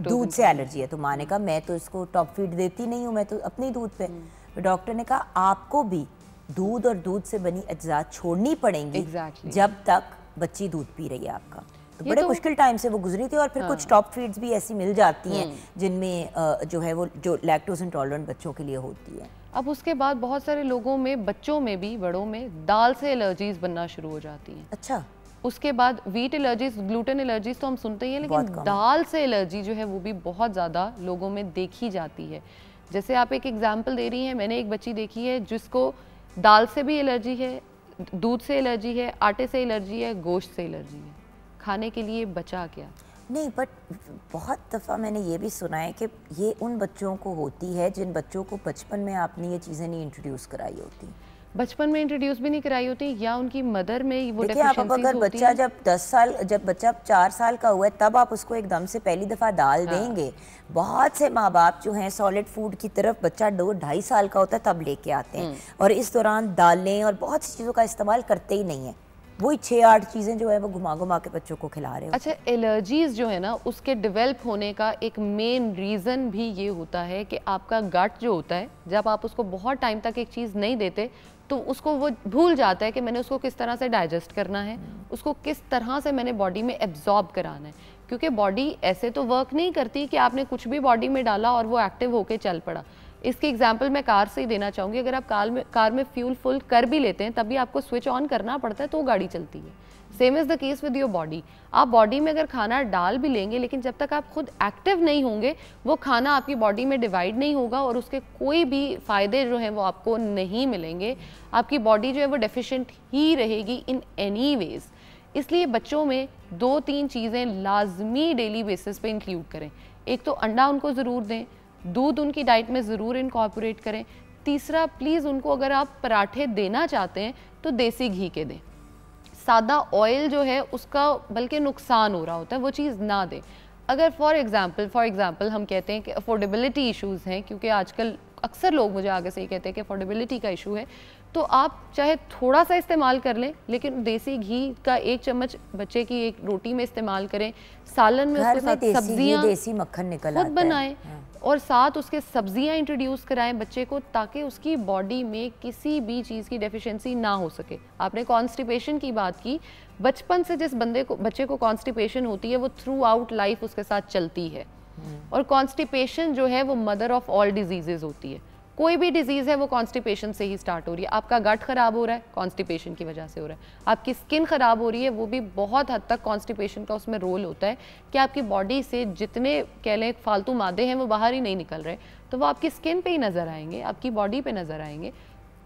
दूध से एलर्जी है। तो माँ ने कहा मैं तो इसको टॉप फीड देती नहीं हूँ, मैं तो अपने दूध पे। तो डॉक्टर ने कहा आपको भी दूध और दूध से बनी अज्जा छोड़नी पड़ेंगी जब तक बच्ची दूध पी रही है आपका। तो बड़े मुश्किल टाइम से वो गुजरी थी, और फिर कुछ टॉप फीड्स भी ऐसी मिल जाती हैं जिनमें जो है वो जो लैक्टोज इंटॉलरेंट बच्चों के लिए होती है। अब उसके बाद बहुत सारे लोगों में, बच्चों में भी बड़ों में, दाल से एलर्जीज बनना शुरू हो जाती हैं। अच्छा, उसके बाद व्हीट एलर्जीज, ग्लूटेन एलर्जीज तो हम सुनते ही हैं, लेकिन दाल से एलर्जी जो है वो भी बहुत ज़्यादा लोगों में देखी जाती है। जैसे आप एक एग्जाम्पल दे रही हैं, मैंने एक बच्ची देखी है जिसको दाल से भी एलर्जी है, दूध से एलर्जी है, आटे से एलर्जी है, गोश्त से एलर्जी है। खाने के लिए बचा क्या? नहीं, बट बहुत दफ़ा मैंने ये भी सुना है कि ये उन बच्चों को होती है जिन बच्चों को बचपन में आपने ये चीज़ें नहीं इंट्रोड्यूस कराई होती, बचपन में इंट्रोड्यूस भी नहीं कराई होती, या उनकी मदर में वो डेफिशिएंसीज होती है। अगर बच्चा जब बच्चा 4 साल का हुआ है तब आप उसको एकदम से पहली दफ़ा दाल देंगे। बहुत से माँ बाप जो हैं सॉलिड फूड की तरफ बच्चा 2-2.5 साल का होता है तब लेके आते हैं, और इस दौरान दालें और बहुत सी चीज़ों का इस्तेमाल करते ही नहीं है। वही 6-8 चीज़ें जो है वो घुमा के बच्चों को खिला रहे हैं। अच्छा, एलर्जीज जो है ना, उसके डेवलप होने का एक मेन रीज़न भी ये होता है कि आपका गट जो होता है, जब आप उसको बहुत टाइम तक एक चीज़ नहीं देते तो उसको वो भूल जाता है कि मैंने उसको किस तरह से डाइजेस्ट करना है, उसको किस तरह से मैंने बॉडी में एब्जॉर्ब कराना है। क्योंकि बॉडी ऐसे तो वर्क नहीं करती कि आपने कुछ भी बॉडी में डाला और वो एक्टिव होके चल पड़ा। इसकी एग्जांपल मैं कार से ही देना चाहूँगी। अगर आप कार में फ्यूल फुल कर भी लेते हैं तभी आपको स्विच ऑन करना पड़ता है तो गाड़ी चलती है। Same is the case with your body. आप बॉडी में अगर खाना डाल भी लेंगे, लेकिन जब तक आप खुद एक्टिव नहीं होंगे वो खाना आपकी बॉडी में डिवाइड नहीं होगा और उसके कोई भी फ़ायदे जो हैं वो आपको नहीं मिलेंगे। आपकी बॉडी जो है वो डेफिशिएंट ही रहेगी इन एनी वेज़। इसलिए बच्चों में 2-3 चीज़ें लाजमी डेली बेसिस पे इंक्लूड करें। एक तो अंडा उनको ज़रूर दें, दूध उनकी डाइट में ज़रूर इनकॉर्पोरेट करें। तीसरा, प्लीज़ उनको अगर आप पराठे देना चाहते हैं तो देसी घी के दें। सादा ऑयल जो है उसका बल्कि नुकसान हो रहा होता है, वो चीज़ ना दें। अगर फॉर एग्ज़ाम्पल हम कहते हैं कि अफोर्डेबिलिटी इश्यूज़ हैं, क्योंकि आजकल अक्सर लोग मुझे आगे से ही कहते हैं कि अफोर्डेबिलिटी का इशू है, तो आप चाहे थोड़ा सा इस्तेमाल कर लें, लेकिन देसी घी का 1 चम्मच बच्चे की एक रोटी में इस्तेमाल करें, सालन में उसके साथ सब्जियां देसी मक्खन निकल खुद आता बनाएं है। और साथ उसके सब्जियां इंट्रोड्यूस कराएं बच्चे को, ताकि उसकी बॉडी में किसी भी चीज़ की डेफिशिएंसी ना हो सके। आपने कॉन्स्टिपेशन की बात की, बचपन से जिस बच्चे को कॉन्स्टिपेशन होती है वो थ्रू आउट लाइफ उसके साथ चलती है। और कॉन्स्टिपेशन जो है वो मदर ऑफ ऑल डिजीजेज होती है। कोई भी डिजीज़ है वो कॉन्स्टिपेशन से ही स्टार्ट हो रही है। आपका गट खराब हो रहा है, कॉन्स्टिपेशन की वजह से हो रहा है। आपकी स्किन खराब हो रही है, वो भी बहुत हद तक कॉन्स्टिपेशन का उसमें रोल होता है कि आपकी बॉडी से जितने कह लें फालतू मादे हैं वो बाहर ही नहीं निकल रहे, तो वो आपकी स्किन पे ही नज़र आएंगे, आपकी बॉडी पे नज़र आएंगे,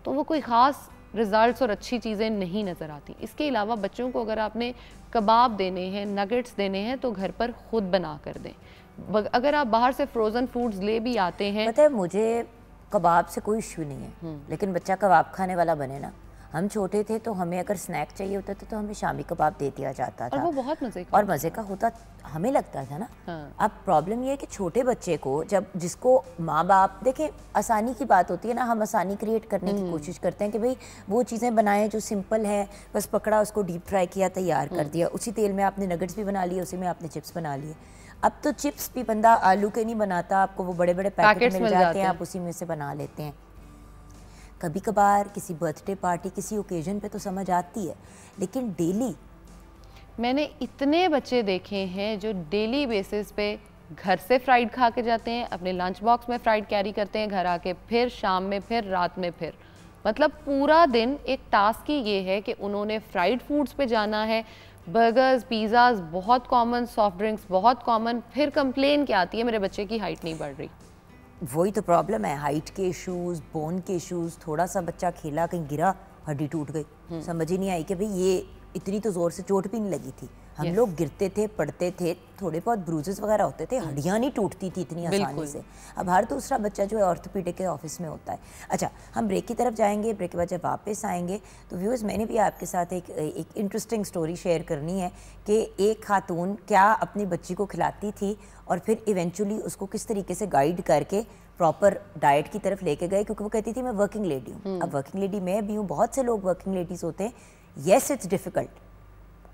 तो वो कोई ख़ास रिजल्ट्स और अच्छी चीज़ें नहीं नज़र आती। इसके अलावा बच्चों को अगर आपने कबाब देने हैं, नगेट्स देने हैं, तो घर पर खुद बना कर दें। अगर आप बाहर से फ्रोज़न फूड्स ले भी आते हैं, पता है मुझे कबाब से कोई इश्यू नहीं है, लेकिन बच्चा कबाब खाने वाला बने ना। हम छोटे थे तो हमें अगर स्नैक चाहिए होता था तो हमें शामी कबाब दे दिया जाता था, और वो बहुत मज़े का होता हमें लगता था ना। हाँ। अब प्रॉब्लम ये है कि छोटे बच्चे को जब जिसको माँ बाप देखें, आसानी की बात होती है ना, हम आसानी क्रिएट करने की कोशिश करते हैं कि भाई वो चीज़ें बनाएं जो सिंपल है, बस पकड़ा उसको डीप फ्राई किया तैयार कर दिया, उसी तेल में आपने नगेट्स भी बना लिए, उसी में आपने चिप्स बना लिए। अब तो चिप्स भी बंदा आलू के नहीं बनाता, आपको वो बड़े बड़े पैकेट मिल जाते हैं, आप उसी में से बना लेते हैं। कभी कभार किसी बर्थडे पार्टी, किसी ओकेजन पे तो समझ आती है, लेकिन डेली मैंने इतने बच्चे देखे हैं जो डेली बेसिस पे घर से फ्राइड खा के जाते हैं, अपने लंच बॉक्स में फ्राइड कैरी करते हैं, घर आके फिर शाम में, फिर रात में, फिर मतलब पूरा दिन एक टास्क ही ये है कि उन्होंने फ्राइड फूड्स पे जाना है। बर्गर्स, पिज़्ज़ाज बहुत कॉमन, सॉफ्ट ड्रिंक्स बहुत कॉमन, फिर कंप्लेन क्या आती है, मेरे बच्चे की हाइट नहीं बढ़ रही। वही तो प्रॉब्लम है, हाइट के इश्यूज, बोन के इश्यूज। थोड़ा सा बच्चा खेला, कहीं गिरा, हड्डी टूट गई, समझ ही नहीं आई कि भाई ये इतनी तो जोर से चोट भी नहीं लगी थी। हम लोग गिरते थे, पड़ते थे, थोड़े बहुत ब्रूजेस वगैरह होते थे, हड्डियां नहीं टूटती थी इतनी आसानी से। अब हर दूसरा बच्चा जो है ऑर्थोपीडिक के ऑफिस में होता है। अच्छा, हम ब्रेक की तरफ जाएंगे, ब्रेक के बाद जब वापस आएंगे तो व्यूअर्स मैंने भी आपके साथ एक इंटरेस्टिंग स्टोरी शेयर करनी है कि एक खातून क्या अपनी बच्ची को खिलाती थी और फिर इवेंचुअली उसको किस तरीके से गाइड करके प्रॉपर डाइट की तरफ लेके गए, क्योंकि वो कहती थी मैं वर्किंग लेडी हूँ। अब वर्किंग लेडी मैं भी हूँ, बहुत से लोग वर्किंग लेडीज़ होते हैं। Yes, it's difficult.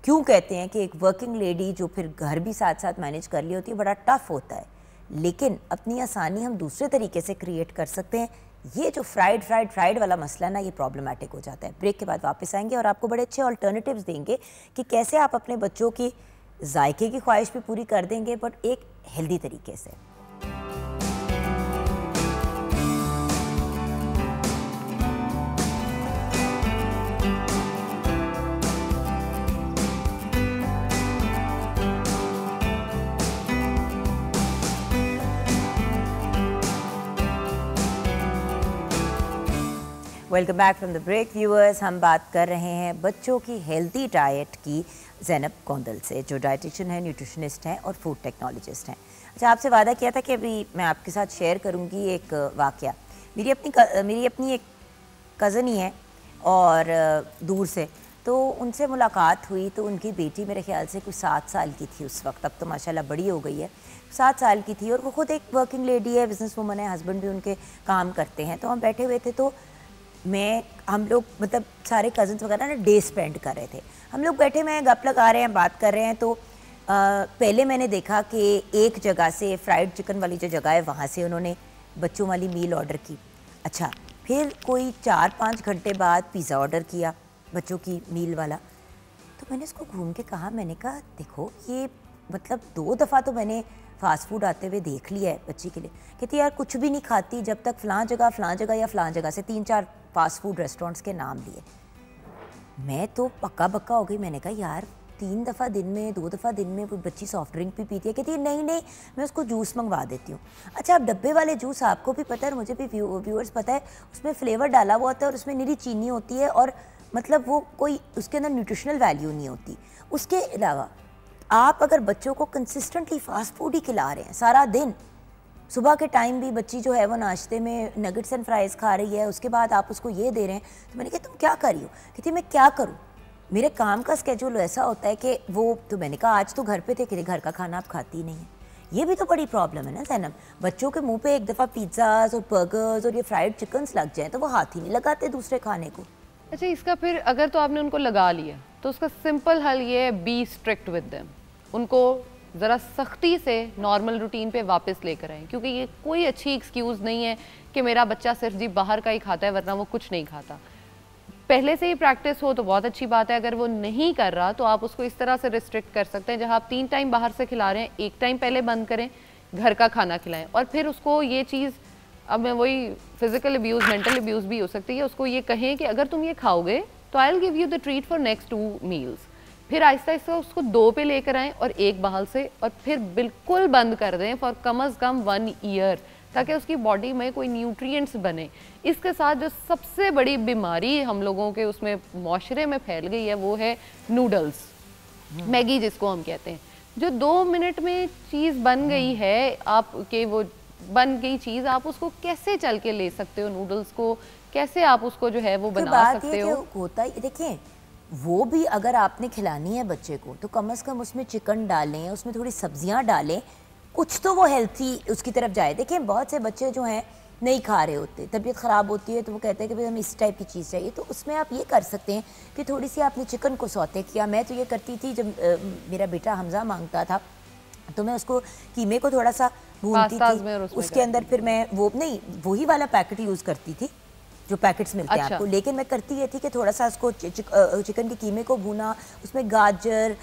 क्यों कहते हैं कि एक वर्किंग लेडी जो फिर घर भी साथ साथ मैनेज कर ली होती है, बड़ा टफ होता है, लेकिन अपनी आसानी हम दूसरे तरीके से क्रिएट कर सकते हैं। ये जो फ्राइड वाला मसला ना, ये प्रॉब्लमेटिक हो जाता है। ब्रेक के बाद वापस आएंगे और आपको बड़े अच्छे ऑल्टरनेटिव्स देंगे कि कैसे आप अपने बच्चों की जायके की ख्वाहिश भी पूरी कर देंगे, बट एक हेल्दी तरीके से। Welcome back from the break viewers. हम बात कर रहे हैं बच्चों की हेल्दी डाइट की ज़ैनब गोंदल से, जो डाइटिशियन है, न्यूट्रिशनिस्ट हैं और फूड टेक्नोलॉजिस्ट हैं। अच्छा, आपसे वादा किया था कि अभी मैं आपके साथ शेयर करूंगी एक वाक़या। मेरी अपनी एक कज़न ही है और दूर से, तो उनसे मुलाकात हुई तो उनकी बेटी मेरे ख्याल से कुछ 7 साल की थी उस वक्त, अब तो माशाल्लाह बड़ी हो गई है, 7 साल की थी और वो खुद एक वर्किंग लेडी है, बिजनेस वूमन है, हस्बैंड भी उनके काम करते हैं। तो हम बैठे हुए थे तो हम लोग मतलब सारे कज़न्स वगैरह ना डे स्पेंड कर रहे थे। हम लोग बैठे में गप लगा रहे हैं, बात कर रहे हैं, तो पहले मैंने देखा कि एक जगह से फ्राइड चिकन वाली जो जगह है वहाँ से उन्होंने बच्चों वाली मील ऑर्डर की। अच्छा, फिर कोई 4-5 घंटे बाद पिज़्ज़ा ऑर्डर किया बच्चों की मील वाला। तो मैंने उसको घूम के कहा, मैंने कहा देखो ये मतलब 2 दफ़ा तो मैंने फ़ास्ट फूड आते हुए देख लिया है बच्ची के लिए। कहती यार कुछ भी नहीं खाती जब तक फ़लाँ जगह या फ़लाँ जगह से 3-4 फ़ास्ट फूड रेस्टोरेंट्स के नाम लिए। मैं तो पक्का बक्का हो गई। मैंने कहा यार 3 दफ़ा दिन में, 2 दफ़ा दिन में वो बच्ची सॉफ्ट ड्रिंक भी पीती है। कहती है नहीं मैं उसको जूस मंगवा देती हूँ। अच्छा, अब डब्बे वाले जूस आपको भी पता है और मुझे भी व्यूअर्स पता है, उसमें फ्लेवर डाला हुआ होता है और उसमें निरी चीनी होती है और मतलब वो कोई उसके अंदर न्यूट्रिशनल वैल्यू नहीं होती। उसके अलावा आप अगर बच्चों को कंसिस्टेंटली फ़ास्ट फूड ही खिला रहे हैं सारा दिन, सुबह के टाइम भी बच्ची जो है वो नाश्ते में नगेट्स एंड फ्राइज़ खा रही है, उसके बाद आप उसको ये दे रहे हैं, तो मैंने कहा तुम क्या कर रही हो? कहती मैं क्या करूँ, मेरे काम का स्केड्यूल ऐसा होता है कि वो, तो मैंने कहा आज तो घर पे थे, कि घर का खाना आप खाती नहीं है। ये भी तो बड़ी प्रॉब्लम है ना ज़ैनब, बच्चों के मुंह पे एक दफ़ा पिज़्ज़ाज और बर्गर्स और ये फ्राइड चिकन्स लग जाए तो वो हाथ ही नहीं लगाते दूसरे खाने को। अच्छा, इसका फिर अगर तो आपने उनको लगा लिया तो उसका सिंपल हल ये है, बी स्ट्रिक्ट विद देम, उनको ज़रा सख्ती से नॉर्मल रूटीन पे वापस लेकर आएँ, क्योंकि ये कोई अच्छी एक्सक्यूज़ नहीं है कि मेरा बच्चा सिर्फ जी बाहर का ही खाता है वरना वो कुछ नहीं खाता। पहले से ही प्रैक्टिस हो तो बहुत अच्छी बात है, अगर वो नहीं कर रहा तो आप उसको इस तरह से रिस्ट्रिक्ट कर सकते हैं, जहाँ आप 3 टाइम बाहर से खिला रहे हैं, 1 टाइम पहले बंद करें, घर का खाना खिलाएं, और फिर उसको ये चीज़, अब मैं वही फिजिकल अब्यूज़ मेंटल अब्यूज़ भी हो सकती है, उसको ये कहें कि अगर तुम ये खाओगे तो I will give you the treat for next 2 meals. फिर आहिस्ता आहिस्ता उसको 2 पे लेकर आएँ और 1 बाहर से, और फिर बिल्कुल बंद कर दें फॉर कम अज़ कम 1 ईयर, ताकि उसकी बॉडी में कोई न्यूट्रिएंट्स बने। इसके साथ जो सबसे बड़ी बीमारी हम लोगों के उसमें माशरे में फैल गई है वो है नूडल्स, मैगी जिसको हम कहते हैं, जो 2 मिनट में चीज़ बन गई है आपके, वो बन गई चीज़ आप उसको कैसे चल के ले सकते हो, नूडल्स को कैसे आप उसको जो है वो बना सकते हो। होता ही देखें, वो भी अगर आपने खिलानी है बच्चे को तो कम से कम उसमें चिकन डालें, उसमें थोड़ी सब्जियां डालें, कुछ तो वो हेल्थी उसकी तरफ जाए। देखें बहुत से बच्चे जो हैं नहीं खा रहे होते, तबीयत ख़राब होती है तो वो कहते हैं कि भाई हमें इस टाइप की चीज़ चाहिए, तो उसमें आप ये कर सकते हैं कि थोड़ी सी आपने चिकन को सौते किया। मैं तो ये करती थी, जब मेरा बेटा हमज़ा मांगता था तो मैं उसको कीमे को थोड़ा सा भूनती थी, उसके अंदर फिर मैं वो नहीं वही वाला पैकेट यूज़ करती थी जो पैकेट्स मिलते हैं आपको, लेकिन मैं करती ये थी कि थोड़ा सा उसको चिकन के कीमे को भूना, उसमें गाजर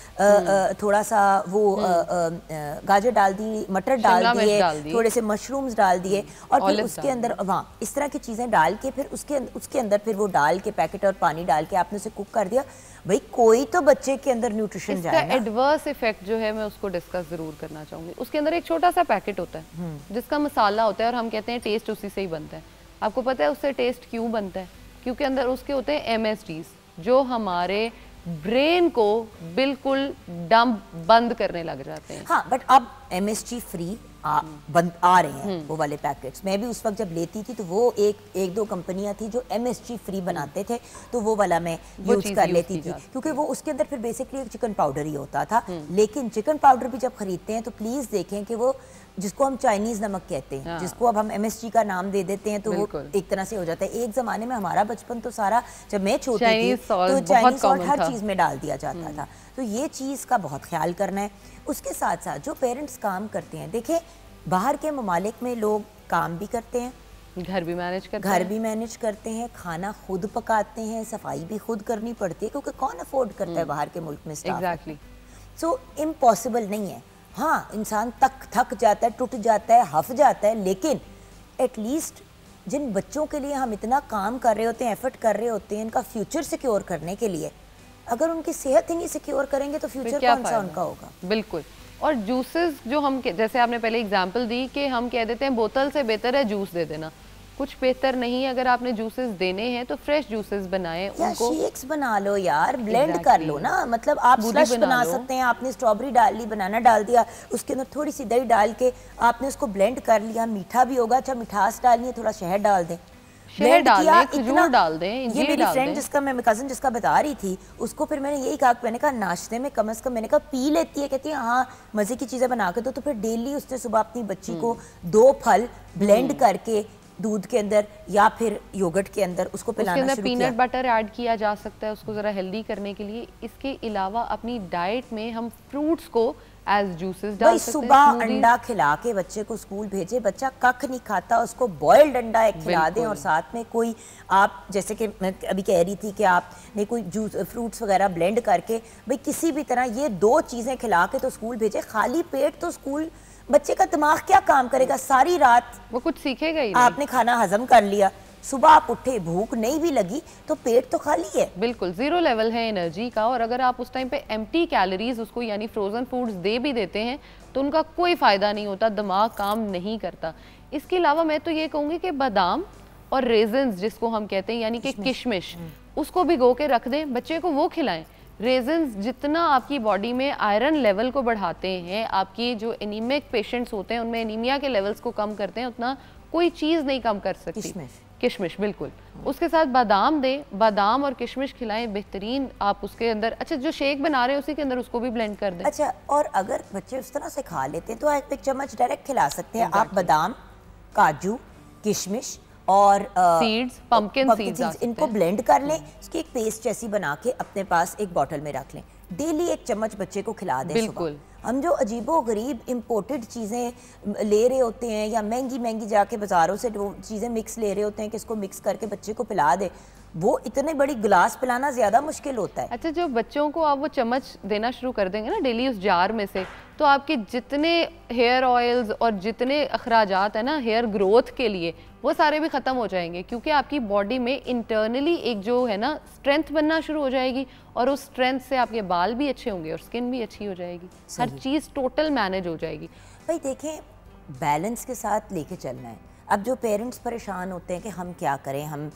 थोड़ा सा वो गाजर डाल दी, मटर डाल दिए, थोड़े से मशरूम्स डाल दिए, और फिर उसके अंदर वहाँ इस तरह की चीज़ें डाल के फिर उसके अंदर फिर वो डाल के पैकेट और पानी डाल के आपने उसे कुक कर दिया। भाई कोई तो बच्चे के अंदर न्यूट्रिशन जाए ना। एडवर्स इफेक्ट जो है मैं उसको डिस्कस जरूर करना चाहूँगी। उसके अंदर एक छोटा सा पैकेट होता है जिसका मसाला होता है, और हम कहते हैं टेस्ट उसी से ही बनता है। आपको पता है उससे टेस्ट क्यों बनता है? क्योंकि अंदर उसके होते हैं MSGs जो हमारे ब्रेन को बिल्कुल डंप बंद करने लग जाते हैं। हाँ, बट अब MSG फ्री आ रहे हैं वो वाले पैकेट्स। मैं भी उस वक्त जब लेती थी तो वो एक दो कंपनियां थी जो MSG फ्री बनाते थे, तो वो वाला मैं यूज कर लेती थी, क्योंकि वो उसके अंदर फिर बेसिकली एक चिकन पाउडर ही होता था। लेकिन चिकन पाउडर भी जब खरीदते हैं तो प्लीज देखें कि वो जिसको हम चाइनीज नमक कहते हैं, जिसको अब हम MSG का नाम दे देते हैं, तो वो एक तरह से हो जाता है। एक जमाने में हमारा बचपन तो सारा, जब मैं छोटी थी तो चाइनीज सॉल्ट हर चीज में डाल दिया जाता था, तो ये चीज का बहुत ख्याल करना है। उसके साथ साथ जो पेरेंट्स काम करते हैं, देखें बाहर के ममालिक में लोग काम भी करते हैं, घर भी मैनेज करते हैं, खाना खुद पकाते हैं, सफाई भी खुद करनी पड़ती है, क्योंकि कौन अफोर्ड करता है बाहर के मुल्क में स्टाफ। एग्जैक्टली। सो इम्पॉसिबल नहीं है। हाँ, इंसान थक जाता है, टूट जाता है, हफ जाता है, लेकिन एटलीस्ट जिन बच्चों के लिए हम इतना काम कर रहे होते हैं, एफर्ट कर रहे होते हैं, इनका फ्यूचर सिक्योर करने के लिए, अगर उनकी सेहत ही नहीं सिक्योर करेंगे तो फ्यूचर कौन सा उनका होगा। बिल्कुल। और जूसेस जो हम, जैसे आपने पहले एग्जांपल दी कि हम कह देते हैं बोतल से बेहतर है जूस दे देना, कुछ बेहतर नहीं है। अगर आपने जूसेस देने हैं तो फ्रेश जूसेस बनाएं, उनको शेक्स बना लो यार, ब्लेंड कर लो ना। मतलब आप स्लश बना सकते हैं, आपने स्ट्रॉबेरी डाल ली, बनाना डाल दिया, उसके अंदर थोड़ी सी दही डाल के आपने उसको ब्लेंड कर लिया, मीठा भी होगा। अच्छा, मिठास डालनी है, थोड़ा शहद डाल दें, शहद डाल दें, खजूर डाल दें, ये मेरी फ्रेंड जिसका मैं कज़न जिसका बता रही थी, उसको फिर मैंने यही कहा, मैंने कहा नाश्ते में कम से कम, मैंने कहा पी लेती है, कहती है हाँ मज़े की चीज़ें बना के दो। तो फिर डेली उसने सुबह अपनी बच्ची को 2 फल ब्लेंड करके दूध के अंदर या फिर योगर्ट के अंदर उसको पिलाना शुरू किया। पीनट बटर ऐड किया जा सकता है उसको ज़रा हेल्दी करने के लिए। इसके अलावा अपनी डाइट में हम फ्रूट्स को एज जूसेस डाल सकते हैं। सुबह अंडा खिला के बच्चे को स्कूल भेजे, बच्चा कख नहीं खाता, उसको बॉइल्ड अंडा एक खिला दें, और साथ में कोई आप, जैसे कि मैं अभी कह रही थी कि आपने कोई जूस फ्रूट्स वगैरह ब्लेंड करके, भाई किसी भी तरह ये 2 चीज़ें खिला के तो स्कूल भेजे। खाली पेट तो स्कूल बच्चे का दिमाग क्या काम करेगा, सारी रात वो कुछ सीखेगा ही नहीं। आपने खाना हजम कर लिया, सुबह आप उठे, भूख नहीं भी लगी तो पेट तो खाली है, बिल्कुल जीरो लेवल है एनर्जी का। और अगर आप उस टाइम पे एम्प्टी कैलोरीज उसको यानी फ्रोजन फूड्स दे भी देते हैं तो उनका कोई फायदा नहीं होता, दिमाग काम नहीं करता। इसके अलावा मैं तो ये कहूँगी कि बादाम और रेजन्स जिसको हम कहते हैं यानी कि किशमिश, उसको भिगो के रख दें, बच्चे को वो खिलाएं। रेजन्स जितना आपकी बॉडी में आयरन लेवल को बढ़ाते हैं, आपकी जो एनीमिक पेशेंट्स होते हैं उनमें एनीमिया के लेवल्स को कम करते हैं, उतना कोई चीज़ नहीं कम कर सकती। किशमिश, बिल्कुल। उसके साथ बादाम दें, बादाम और किशमिश खिलाएं, बेहतरीन। आप उसके अंदर अच्छा जो शेक बना रहे हैं उसी के अंदर उसको भी ब्लेंड कर दें। अच्छा, और अगर बच्चे उस तरह से खा लेते हैं तो आप एक चम्मच डायरेक्ट खिला सकते हैं। आप बादाम, काजू, किशमिश और सीड्स, पंपकिन सीड्स, इनको ब्लेंड कर लें, इसकी एक पेस्ट जैसी बना के अपने पास एक बॉटल में रख लें। डेली एक चम्मच बच्चे को खिला दें। बिल्कुल। हम जो अजीबो गरीब इम्पोर्टेड चीज़ें ले रहे होते हैं या महंगी महंगी जाके बाज़ारों से वो चीज़ें मिक्स ले रहे होते हैं कि इसको मिक्स करके बच्चे को पिला दे, वो इतने बड़ी गिलास पिलाना ज़्यादा मुश्किल होता है। अच्छा, जो बच्चों को आप वो चम्मच देना शुरू कर देंगे ना डेली उस जार में से, तो आपके जितने हेयर ऑयल्स और जितने अखराजात है ना हेयर ग्रोथ के लिए, वो सारे भी ख़त्म हो जाएंगे, क्योंकि आपकी बॉडी में इंटरनली एक जो है ना स्ट्रेंथ बनना शुरू हो जाएगी, और उस स्ट्रेंथ से आपके बाल भी अच्छे होंगे और स्किन भी अच्छी हो जाएगी, हर चीज़ टोटल मैनेज हो जाएगी। भाई देखें, बैलेंस के साथ लेके चलना है। अब जो पेरेंट्स परेशान होते हैं कि हम क्या करें, हम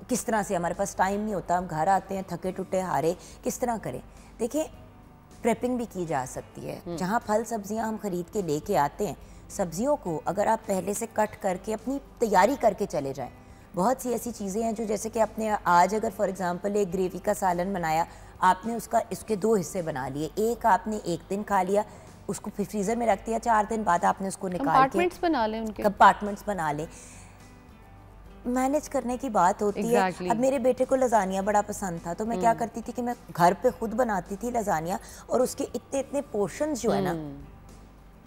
किस तरह से, हमारे पास टाइम नहीं होता, हम घर आते हैं थके टूटे हारे, किस तरह करें। देखिए, प्रेपिंग भी की जा सकती है। जहाँ फल सब्जियाँ हम खरीद के लेके आते हैं, सब्जियों को अगर आप पहले से कट करके अपनी तैयारी करके चले जाएं, बहुत सी ऐसी चीज़ें हैं जो, जैसे कि आपने आज अगर फॉर एग्जांपल एक ग्रेवी का सालन बनाया, आपने इसके 2 हिस्से बना लिए, एक आपने एक दिन खा लिया, उसको फिर फ्रीज़र में रख दिया, 4 दिन बाद आपने उसको निकाल के कंपार्टमेंट्स बना लें, उनके कंपार्टमेंट्स बना लें। मैनेज करने की बात होती है। अब मेरे बेटे को लजानिया बड़ा पसंद था, तो मैं क्या करती थी कि मैं घर पे खुद बनाती थी लजानिया, और उसके इतने इतने पोर्शंस जो है ना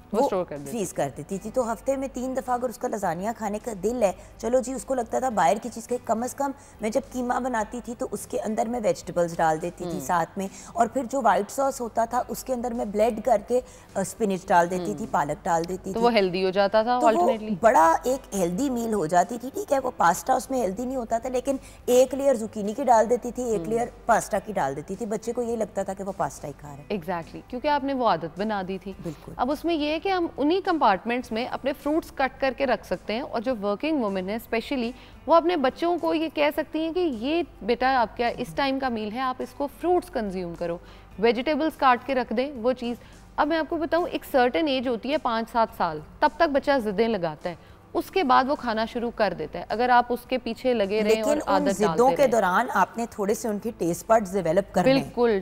वो स्टोर कर फ्रीज कर देती थी। तो हफ्ते में 3 दफ़ा अगर उसका लजानिया खाने का दिल है, चलो जी, उसको लगता था बाहर की चीज़ कम अज़ कम, मैं जब कीमा बनाती थी तो उसके अंदर मैं वेजिटेबल्स डाल देती थी साथ में, और फिर जो वाइट सॉस होता था उसके अंदर मैं ब्लेंड करके स्पिनिच डाल देती थी, पालक डाल देती थी, तो वो हेल्दी हो जाता था, तो वो बड़ा एक हेल्दी मील हो जाती थी। ठीक है, वो पास्ता उसमें हेल्दी नहीं होता था, लेकिन एक लेयर जुकीनी की डाल देती थी, एक लेयर पास्ता की डाल देती थी, बच्चे को ये लगता था कि वो पास्ता ही खा रहे हैं। एग्जैक्टली, क्योंकि आपने वो आदत बना दी थी। बिल्कुल। अब उसमें ये है कि हम उन्हीं कंपार्टमेंट्स में अपने फ्रूट्स कट करके रख सकते हैं, और जो वर्किंग वुमेन है स्पेशली, वो अपने बच्चों को ये कह सकती हैं कि ये बेटा आपका इस टाइम का मील है, आप इसको फ्रूट्स कंज्यूम करो, वेजिटेबल्स काट के रख दें, वो चीज़। अब मैं आपको बताऊं, एक सर्टेन एज होती है 5-7 साल, तब तक बच्चा जिद्दें लगाता है, उसके बाद वो खाना शुरू कर देता है, अगर आप उसके पीछे लगे रहें और आदत जिद्दों के दौरान आपने थोड़े से उनकी टेस्ट बड्स डेवलप करने हैं। बिल्कुल,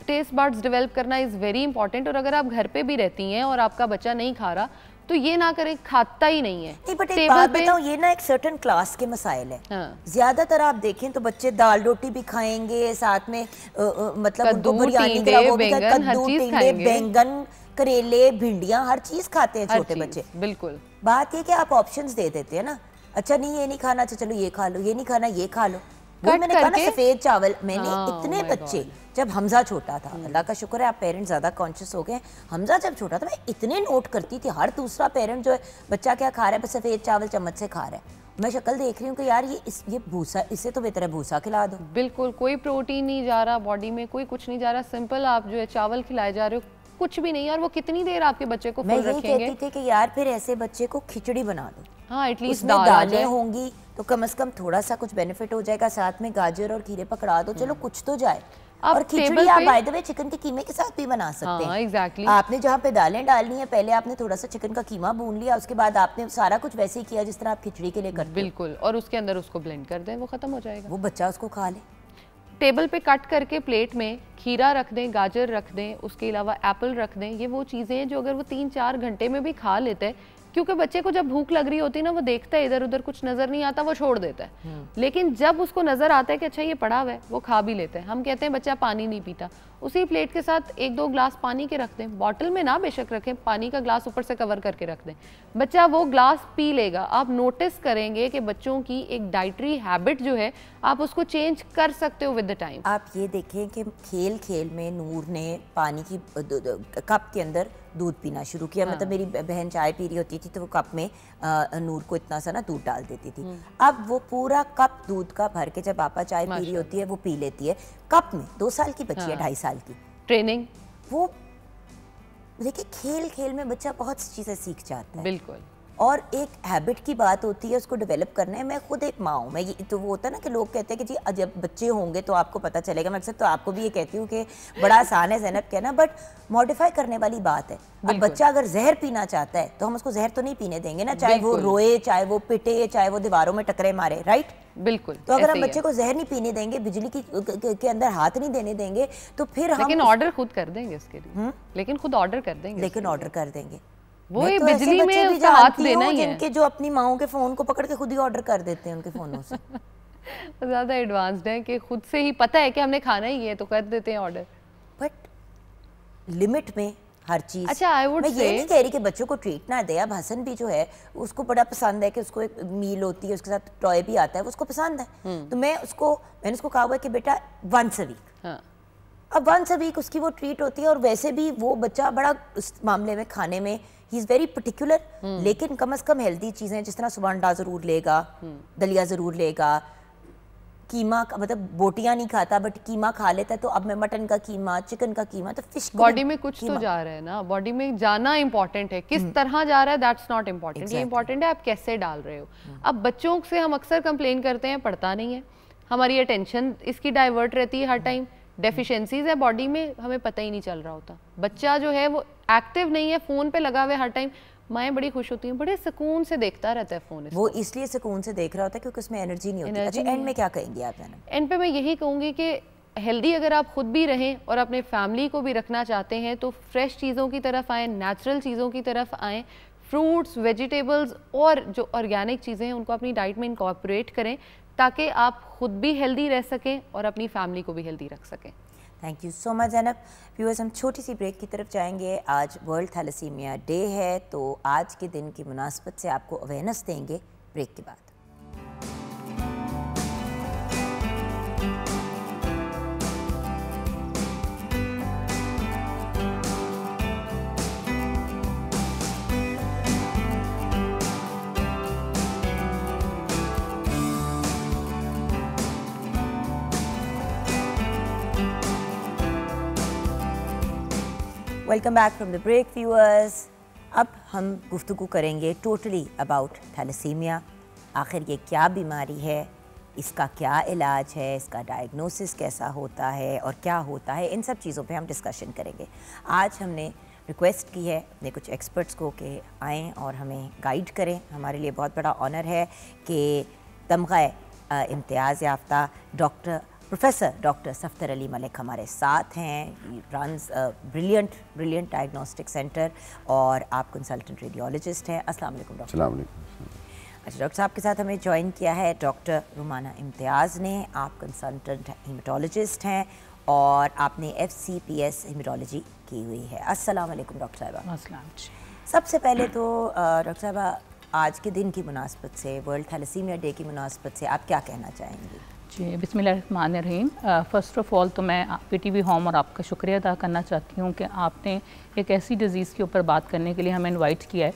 टेस्ट बड्स डेवलप करना इज़ वेरी इंपॉर्टेंट। और अगर आप घर पे भी रहती हैं और आपका बच्चा नहीं खा रहा, तो ये ना करें, खाता ही नहीं है। नहीं, बट एक बात बताऊं, ये ना एक सर्टेन क्लास के मसाइल है। ज्यादातर आप देखें तो बच्चे दाल रोटी भी खाएंगे, साथ में मतलब उनको बिरयानी का वो भी, कद्दू, टिंडे, बैंगन, करेले, भिंडियां, हर चीज खाते हैं छोटे बच्चे। बिल्कुल। बात ये कि आप ऑप्शंस दे देते हैं ना, अच्छा नहीं ये नहीं खाना, अच्छा चलो ये खा लो, ये नहीं खाना ये खा लो। वो मैंने कहा ना सफेद चावल, मैंने इतने बच्चे, जब हमजा छोटा था, अल्लाह का शुक्र है आप पेरेंट्स ज्यादा कॉन्शियस हो गए, हमजा जब छोटा था मैं इतने नोट करती थी, हर दूसरा पेरेंट जो है बच्चा क्या खा रहा है, बस सफेद चावल चम्मच से खा रहा है, मैं शक्ल देख रही हूँ कि यार ये भूसा, इससे तो बेहतर है भूसा खिला दो। बिल्कुल, कोई प्रोटीन नहीं जा रहा बॉडी में, कोई कुछ नहीं जा रहा, सिंपल आप जो है चावल खिलाए जा रहे हो, कुछ भी नहीं। और वो कितनी देर आपके बच्चे को फुल रखेंगे? मैं यही कहती थी कि यार फिर ऐसे बच्चे को खिचड़ी बना दो, हाँ, एटलीस्ट दालें होंगी तो कम से कम थोड़ा सा कुछ बेनिफिट हो जाएगा, साथ में गाजर और खीरे पकड़ा दो, चलो कुछ तो जाए। और खिचड़ी आप बाय द वे चिकन के कीमे के साथ भी बना सकते हैं। एग्जैक्टली। आपने जहाँ पे दालें डालनी है, पहले आपने थोड़ा सा चिकन का कीमा भून लिया, उसके बाद आपने सारा कुछ वैसे ही किया जिस तरह आप खिचड़ी के लिए करते हैं। बिल्कुल, और उसके अंदर उसको ब्लेंड कर दें, वो खत्म हो जाएगा, वो बच्चा उसको खा ले। टेबल पे कट करके प्लेट में खीरा रख दें, गाजर रख दें, उसके अलावा एप्पल रख दें। ये वो चीज़ें हैं जो अगर वो 3-4 घंटे में भी खा लेते हैं, क्योंकि बच्चे को जब भूख लग रही होती है ना, वो देखता है इधर उधर कुछ नज़र नहीं आता, वो छोड़ देता है, लेकिन जब उसको नज़र आता है कि अच्छा ये पड़ा हुआ है, वो खा भी लेता है। हम कहते हैं बच्चा पानी नहीं पीता, उसी प्लेट के साथ 1-2 ग्लास पानी के रख दें, बॉटल में ना बेशक रखें, पानी का ग्लास ऊपर से कवर करके रख दें, बच्चा वो ग्लास पी लेगा। आप नोटिस करेंगे कि बच्चों की एक डाइटरी हैबिट जो है, आप उसको चेंज कर सकते हो विद द टाइम। आप ये देखें कि खेल खेल में नूर ने पानी की कप के अंदर दूध पीना शुरू किया। मतलब मेरी बहन चाय पी रही होती थी तो वो कप में नूर को इतना सा ना दूध डाल देती थी। अब वो पूरा कप दूध का भर के जब पापा चाय पी रही होती है वो पी लेती है कप में। 2 साल की बच्ची है, 2.5 साल की। ट्रेनिंग, वो देखिए खेल खेल में बच्चा बहुत सी चीज़ें सीख जाता है। बिल्कुल। और एक हैबिट की बात होती है, उसको डेवलप करना है। मैं खुद एक माँ हूँ, मैं ये तो वो होता है ना कि लोग कहते हैं कि जी जब बच्चे होंगे तो आपको पता चलेगा। मैं अक्सर तो आपको भी ये कहती हूँ कि बड़ा आसान है ज़ैनब कहना, बट मॉडिफाई करने वाली बात है। अब बच्चा अगर जहर पीना चाहता है तो हम उसको जहर तो नहीं पीने देंगे ना, चाहे वो रोए, चाहे वो पिटे, चाहे वो दीवारों में टकरे मारे, राइट? बिल्कुल। तो अगर हम बच्चे को जहर नहीं पीने देंगे, बिजली के अंदर हाथ नहीं देने देंगे, तो फिर हम लेकिन ऑर्डर खुद कर देंगे इसके लिए, लेकिन खुद ऑर्डर कर देंगे, लेकिन ऑर्डर कर देंगे। वो ये बिजली में उसका हाथ देना ही है, जिनके जो अपनी माओं के फोन को पकड़ के खुद ही ऑर्डर कर देते हैं उनके फोनों से। ज्यादा एडवांस्ड है कि खुद से ही पता है कि हमने खाना ही है तो कर देते हैं ऑर्डर, बट लिमिट में हर चीज। अच्छा, आई वुड मैं ये नहीं कह रही कि बच्चों को ट्रीट ना दे। अब हसन भी जो है उसको बड़ा पसंद है कि उसको एक मील होती है, उसके साथ टॉय भी आता है, वो उसको पसंद है। तो मैंने उसको कहा हुआ है कि बेटा वंस अ वीक, अब वंस अ वीक उसकी वो ट्रीट होती है। और वैसे भी वो बच्चा बड़ा उस मामले में खाने में ही इज़ वेरी पर्टिकुलर, लेकिन कम से कम हेल्दी चीज़ें, जिस तरह सुबह अंडा ज़रूर लेगा, दलिया ज़रूर लेगा, कीमा मतलब बोटियां नहीं खाता बट कीमा खा लेता है। तो अब मैं मटन का कीमा, चिकन का कीमा, तो फिश बॉडी में कुछ तो जा रहा है ना, बॉडी में जाना इंपॉर्टेंट है, किस तरह जा रहा है दैट्स नॉट इम्पॉर्टेंट, ये इंपॉर्टेंट है आप कैसे डाल रहे हो। अब बच्चों से हम अक्सर कंप्लेन करते हैं पढ़ता नहीं है, हमारी अटेंशन इसकी डाइवर्ट रहती है हर टाइम, डेफिशिएंसीज है बॉडी में, हमें पता ही नहीं चल रहा होता। बच्चा जो है वो एक्टिव नहीं है, फोन पे लगा हुआ है हर टाइम। माएँ बड़ी खुश होती हैं, बड़े सुकून से देखता रहता है फोन। वो इसलिए सुकून से देख रहा होता है क्योंकि उसमें एनर्जी नहीं होती। अच्छा, एंड में क्या कहेंगे आप? एंड पे मैं यही कहूँगी कि हेल्दी अगर आप खुद भी रहें और अपने फैमिली को भी रखना चाहते हैं तो फ्रेश चीज़ों की तरफ आएँ, नेचुरल चीज़ों की तरफ आएँ, फ्रूट्स, वेजिटेबल्स और जो ऑर्गेनिक चीज़ें हैं उनको अपनी डाइट में इनकॉर्पोरेट करें ताकि आप खुद भी हेल्दी रह सकें और अपनी फैमिली को भी हेल्दी रख सकें। Thank you so much Zainab. Viewers, हम छोटी सी ब्रेक की तरफ जाएंगे। आज वर्ल्ड थैलेसीमिया डे है, तो आज के दिन की मुनासबत से आपको अवेयरनेस देंगे ब्रेक के बाद। Welcome back from the break viewers. अब हम गुफ्तगू करेंगे टोटली अबाउट थैलेसीमिया। आखिर ये क्या बीमारी है, इसका क्या इलाज है, इसका डायग्नोसिस कैसा होता है और क्या होता है, इन सब चीज़ों पे हम डिस्कशन करेंगे। आज हमने रिक्वेस्ट की है अपने कुछ एक्सपर्ट्स को कि आएँ और हमें गाइड करें। हमारे लिए बहुत बड़ा ऑनर है कि तमगा इम्तियाज़ याफ्ता प्रोफेसर डॉक्टर सफ्तर अली मलिक हमारे साथ हैं। रन्स ब्रिलियंट डायग्नोस्टिक सेंटर और आप कंसल्टेंट रेडियोलॉजिस्ट हैं। अस्सलाम वालेकुम डॉक्टर। अस्सलाम वालेकुम। अच्छा, डॉक्टर साहब के साथ हमें ज्वाइन किया है डॉक्टर रुमाना इम्तियाज़ ने। आप कंसल्टेंट हीमेटोलॉजिस्ट हैं और आपने FCPS हीमेटोलॉजी की हुई है। अस्सलाम वालेकुम डॉक्टर साहबा। अस्सलाम। सबसे पहले तो डॉक्टर साहबा, आज के दिन की मुनासबत से, वर्ल्ड थैलेसीमिया डे की मुनासबत से आप क्या कहना चाहेंगी? जी, बिस्मिल्लाहिर्रहमानिर्रहीम। फ़र्स्ट ऑफ़ ऑल तो मैं PTV होम और आपका शुक्रिया अदा करना चाहती हूँ कि आपने एक ऐसी डिज़ीज़ के ऊपर बात करने के लिए हमें इनवाइट किया है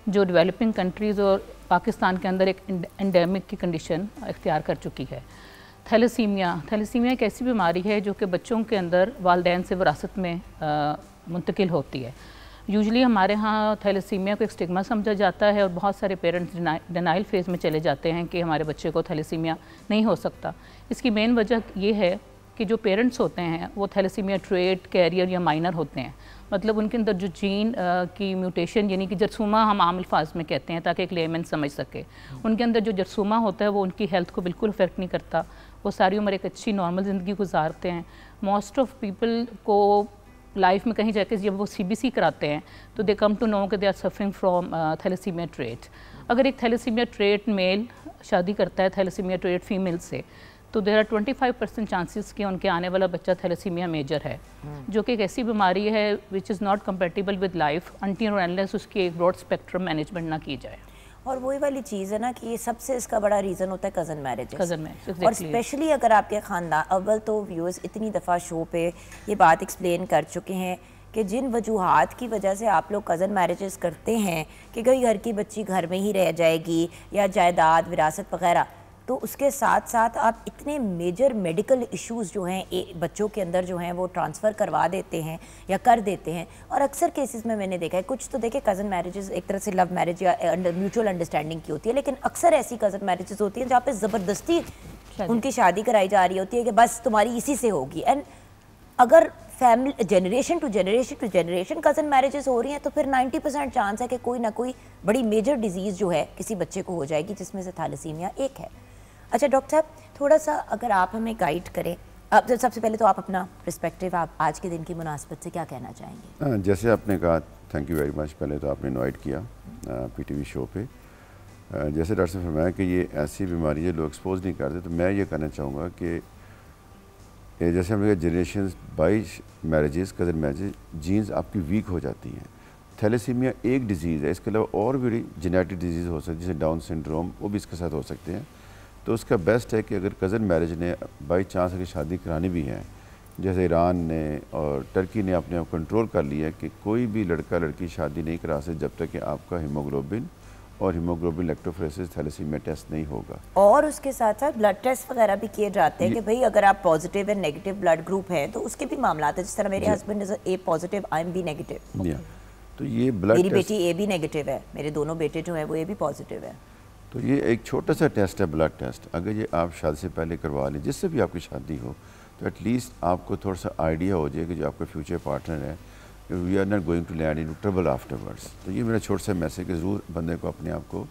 जो डेवलपिंग कंट्रीज़ और पाकिस्तान के अंदर एक एंडेमिक की कंडीशन इख्तियार कर चुकी है। थैलेसीमिया एक ऐसी बीमारी है जो कि बच्चों के अंदर वालिदैन से विरासत में मुंतकिल होती है। यूजुअली हमारे यहाँ थैलेसीमिया को एक स्टिग्मा समझा जाता है और बहुत सारे पेरेंट्स डिनाइल फेज़ में चले जाते हैं कि हमारे बच्चे को थैलेसीमिया नहीं हो सकता। इसकी मेन वजह ये है कि जो पेरेंट्स होते हैं वो थैलेसीमिया ट्रेट, कैरियर या माइनर होते हैं। मतलब उनके अंदर जो जीन की म्यूटेशन, यानी कि जरसूमा हम आम अल्फाज में कहते हैं ताकि एक लेमन समझ सके, उनके अंदर जो जरसूमा होता है वो उनकी हेल्थ को बिल्कुल अफेक्ट नहीं करता। वो सारी उम्र एक अच्छी नॉर्मल ज़िंदगी गुजारते हैं। मोस्ट ऑफ पीपल को लाइफ में कहीं जाके जब वो CBC कराते हैं तो दे कम टू नो कि they are suffering from thalassaemia trait. अगर एक थैलेसीमिया ट्रेट मेल शादी करता है थैलेसीमिया ट्रेट फीमेल से तो देर आर 25% चांसेस कि उनके आने वाला बच्चा थैलेसीमिया मेजर है, जो कि एक ऐसी बीमारी है which is not compatible with life until और अनलेस उसकी एक ब्रॉड स्पेक्ट्रम मैनेजमेंट ना की जाए। और वही वाली चीज़ है ना कि ये सबसे इसका बड़ा रीज़न होता है कज़न मैरिज। और स्पेशली अगर आपके ख़ानदान, अव्वल तो व्यूअर्स इतनी दफ़ा शो पे ये बात एक्सप्लेन कर चुके हैं कि जिन वजूहात की वजह से आप लोग कज़न मैरिजेस करते हैं कि कोई घर की बच्ची घर में ही रह जाएगी या जायदाद, विरासत वगैरह, तो उसके साथ साथ आप इतने मेजर मेडिकल इश्यूज जो हैं बच्चों के अंदर जो हैं वो ट्रांसफ़र करवा देते हैं या कर देते हैं। और अक्सर केसेस में मैंने देखा है, कुछ तो देखे कज़न मैरिजेस एक तरह से लव मैरिज या म्यूचुअल अंडरस्टैंडिंग की होती है, लेकिन अक्सर ऐसी कज़न मैरिजेस होती हैं जहाँ पे ज़बरदस्ती उनकी शादी कराई जा रही होती है कि बस तुम्हारी इसी से होगी। एंड अगर family generation to generation cousin marriages हो रही हैं तो फिर 90% चांस है कि कोई ना कोई बड़ी मेजर डिजीज़ जो है किसी बच्चे को हो जाएगी, जिसमें से थैलेसीमिया एक है। अच्छा डॉक्टर साहब, थोड़ा सा अगर आप हमें गाइड करें, अब सबसे पहले तो आप अपना पर्सपेक्टिव आप आज के दिन की मुनासबत से क्या कहना चाहेंगे? जैसे आपने कहा, थैंक यू वेरी मच, पहले तो आपने इनवाइट किया PTV शो पे। जैसे डॉक्टर साहब फरमाया कि ये ऐसी बीमारी है लोग एक्सपोज नहीं करते, तो मैं ये कहना चाहूँगा कि जैसे हमने कहा generation by marriages, cousin marriages, genes आपकी वीक हो जाती हैं। थैलेसीमिया एक डिज़ीज़ है, इसके अलावा और भी जेनेटिक डिजीज़ हो सकती है, जैसे डाउन सिंड्रोम, वो भी इसके साथ हो सकते हैं। तो उसका बेस्ट है कि अगर कज़न मैरिज ने बाई चांस अगर शादी करानी भी है, जैसे ईरान ने और टर्की ने अपने आप कंट्रोल कर लिया कि कोई भी लड़का लड़की शादी नहीं करा सकते जब तक कि आपका हीमोग्लोबिन और हीमोग्लोबिन इलेक्ट्रोफोरेसिस थैलेसीमिया टेस्ट नहीं होगा। और उसके साथ साथ ब्लड टेस्ट वगैरह भी किए जाते हैं कि भाई अगर आप positive and negative blood group हैं तो उसके भी मामला है। जिस तरह मेरे husband is A positive, I am B negative. तो ये ब्लड मेरी बेटी ए बी नेगेटिव है, मेरे दोनों बेटे जो हैं वो ए बी पॉजिटिव है। तो ये एक छोटा सा टेस्ट है, ब्लड टेस्ट। अगर ये आप शादी से पहले करवा लें, जिससे भी आपकी शादी हो, तो एटलीस्ट आपको थोड़ा सा आइडिया हो जाए कि जो आपका फ्यूचर पार्टनर है, we are not going to land in trouble afterwards. तो ये मेरा छोटा सा मैसेज कि ज़रूर बंदे को अपने आप को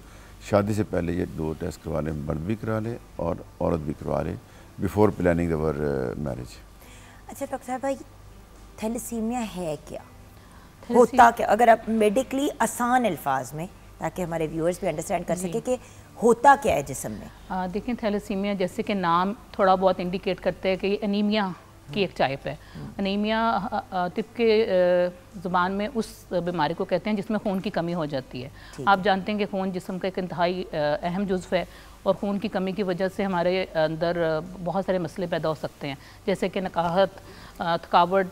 शादी से पहले ये 2 टेस्ट करवा लें, मर्द भी करा ले और औरत भी करवा ले, बिफोर प्लानिंग अवर मैरिज। अच्छा डॉक्टर साहब भाई, थैलेसीमिया है क्या, होता क्या, अगर आप मेडिकली आसान अल्फाज में, ताकि हमारे व्यूअर्स भी अंडरस्टैंड कर सके कि होता क्या है जिस्म में? देखिए, थैलेसीमिया जैसे कि नाम थोड़ा बहुत इंडिकेट करते हैं कि ये अनीमिया की एक टाइप है। अनीमिया तिब के ज़ुबान में उस बीमारी को कहते हैं जिसमें खून की कमी हो जाती है। आप जानते हैं कि खून जिस्म का एक इंतहाई अहम जुज़्व है और खून की कमी की वजह से हमारे अंदर बहुत सारे मसले पैदा हो सकते हैं, जैसे कि नकाहत, थकावट,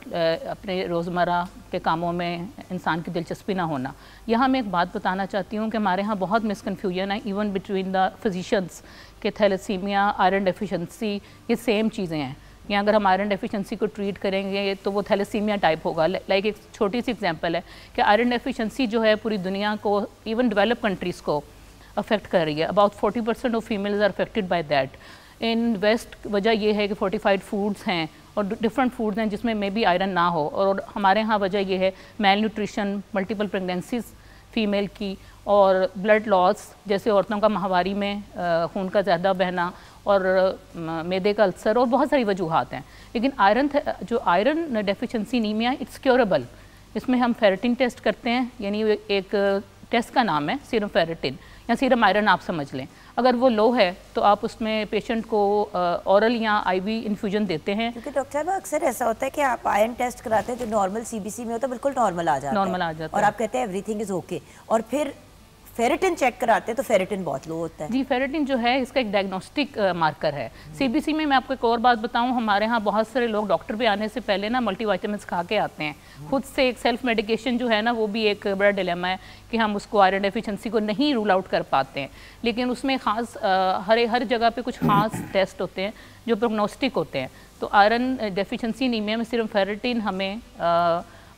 अपने रोज़मर्रा के कामों में इंसान की दिलचस्पी ना होना। यहाँ मैं एक बात बताना चाहती हूँ कि हमारे यहाँ बहुत मिसकन्फ्यूजन है इवन बिटवीन द फिजिशियंस कि थैलेसीमिया, आयरन डेफिशिएंसी ये सेम चीज़ें हैं। या अगर हम आयरन डेफिशिएंसी को ट्रीट करेंगे तो वो थैलेसीमिया टाइप होगा। लाइक एक छोटी सी एग्जांपल है कि आयरन डेफिशिएंसी जो है पूरी दुनिया को, इवन डेवलप कंट्रीज़ को अफेक्ट कर रही है। About 40% of females are affected by that. In west वजह ये है कि फोर्टिफाइड फूड्स हैं और डिफरेंट फूड्स हैं जिसमें मे बी आयरन ना हो, और हमारे यहाँ वजह ये है mail nutrition, multiple pregnancies female की, और ब्लड लॉस, जैसे औरतों का माहवारी में खून का ज़्यादा बहना और मैदे का अल्सर, और बहुत सारी वजूहात हैं। लेकिन जो iron deficiency anaemia, it's curable. इसमें हम फेरेटिन टेस्ट करते हैं, यानी एक टेस्ट का नाम है सीरम फेरेटिन या सीरम आयरन आप समझ लें। अगर वो लो है तो आप उसमें पेशेंट को ओरल या आईवी इन्फ्यूजन देते हैं। क्योंकि डॉक्टर साहब अक्सर ऐसा होता है कि आप आयरन टेस्ट कराते हैं जो नॉर्मल CBC में होता है, बिल्कुल नॉर्मल आ जाता है और आप कहते हैं एवरीथिंग इज ओके, और फिर फेरेटिन चेक कराते हैं तो फेरेटिन बहुत लो होता है। जी, फेरेटिन जो है इसका एक डायग्नोस्टिक मार्कर है। CBC में मैं आपको एक और बात बताऊं, हमारे यहाँ बहुत सारे लोग डॉक्टर पे आने से पहले ना मल्टीविटामिन्स खा के आते हैं खुद से। एक सेल्फ मेडिकेशन जो है ना, वो भी एक बड़ा डिलेमा है कि हम उसको आयरन डेफिशिएंसी को नहीं रूल आउट कर पाते हैं। लेकिन उसमें ख़ास हर जगह पे कुछ ख़ास टेस्ट होते हैं जो प्रोग्नोस्टिक होते हैं। तो आयरन डेफिशिएंसी एनीमिया में सिर्फ फेरेटिन हमें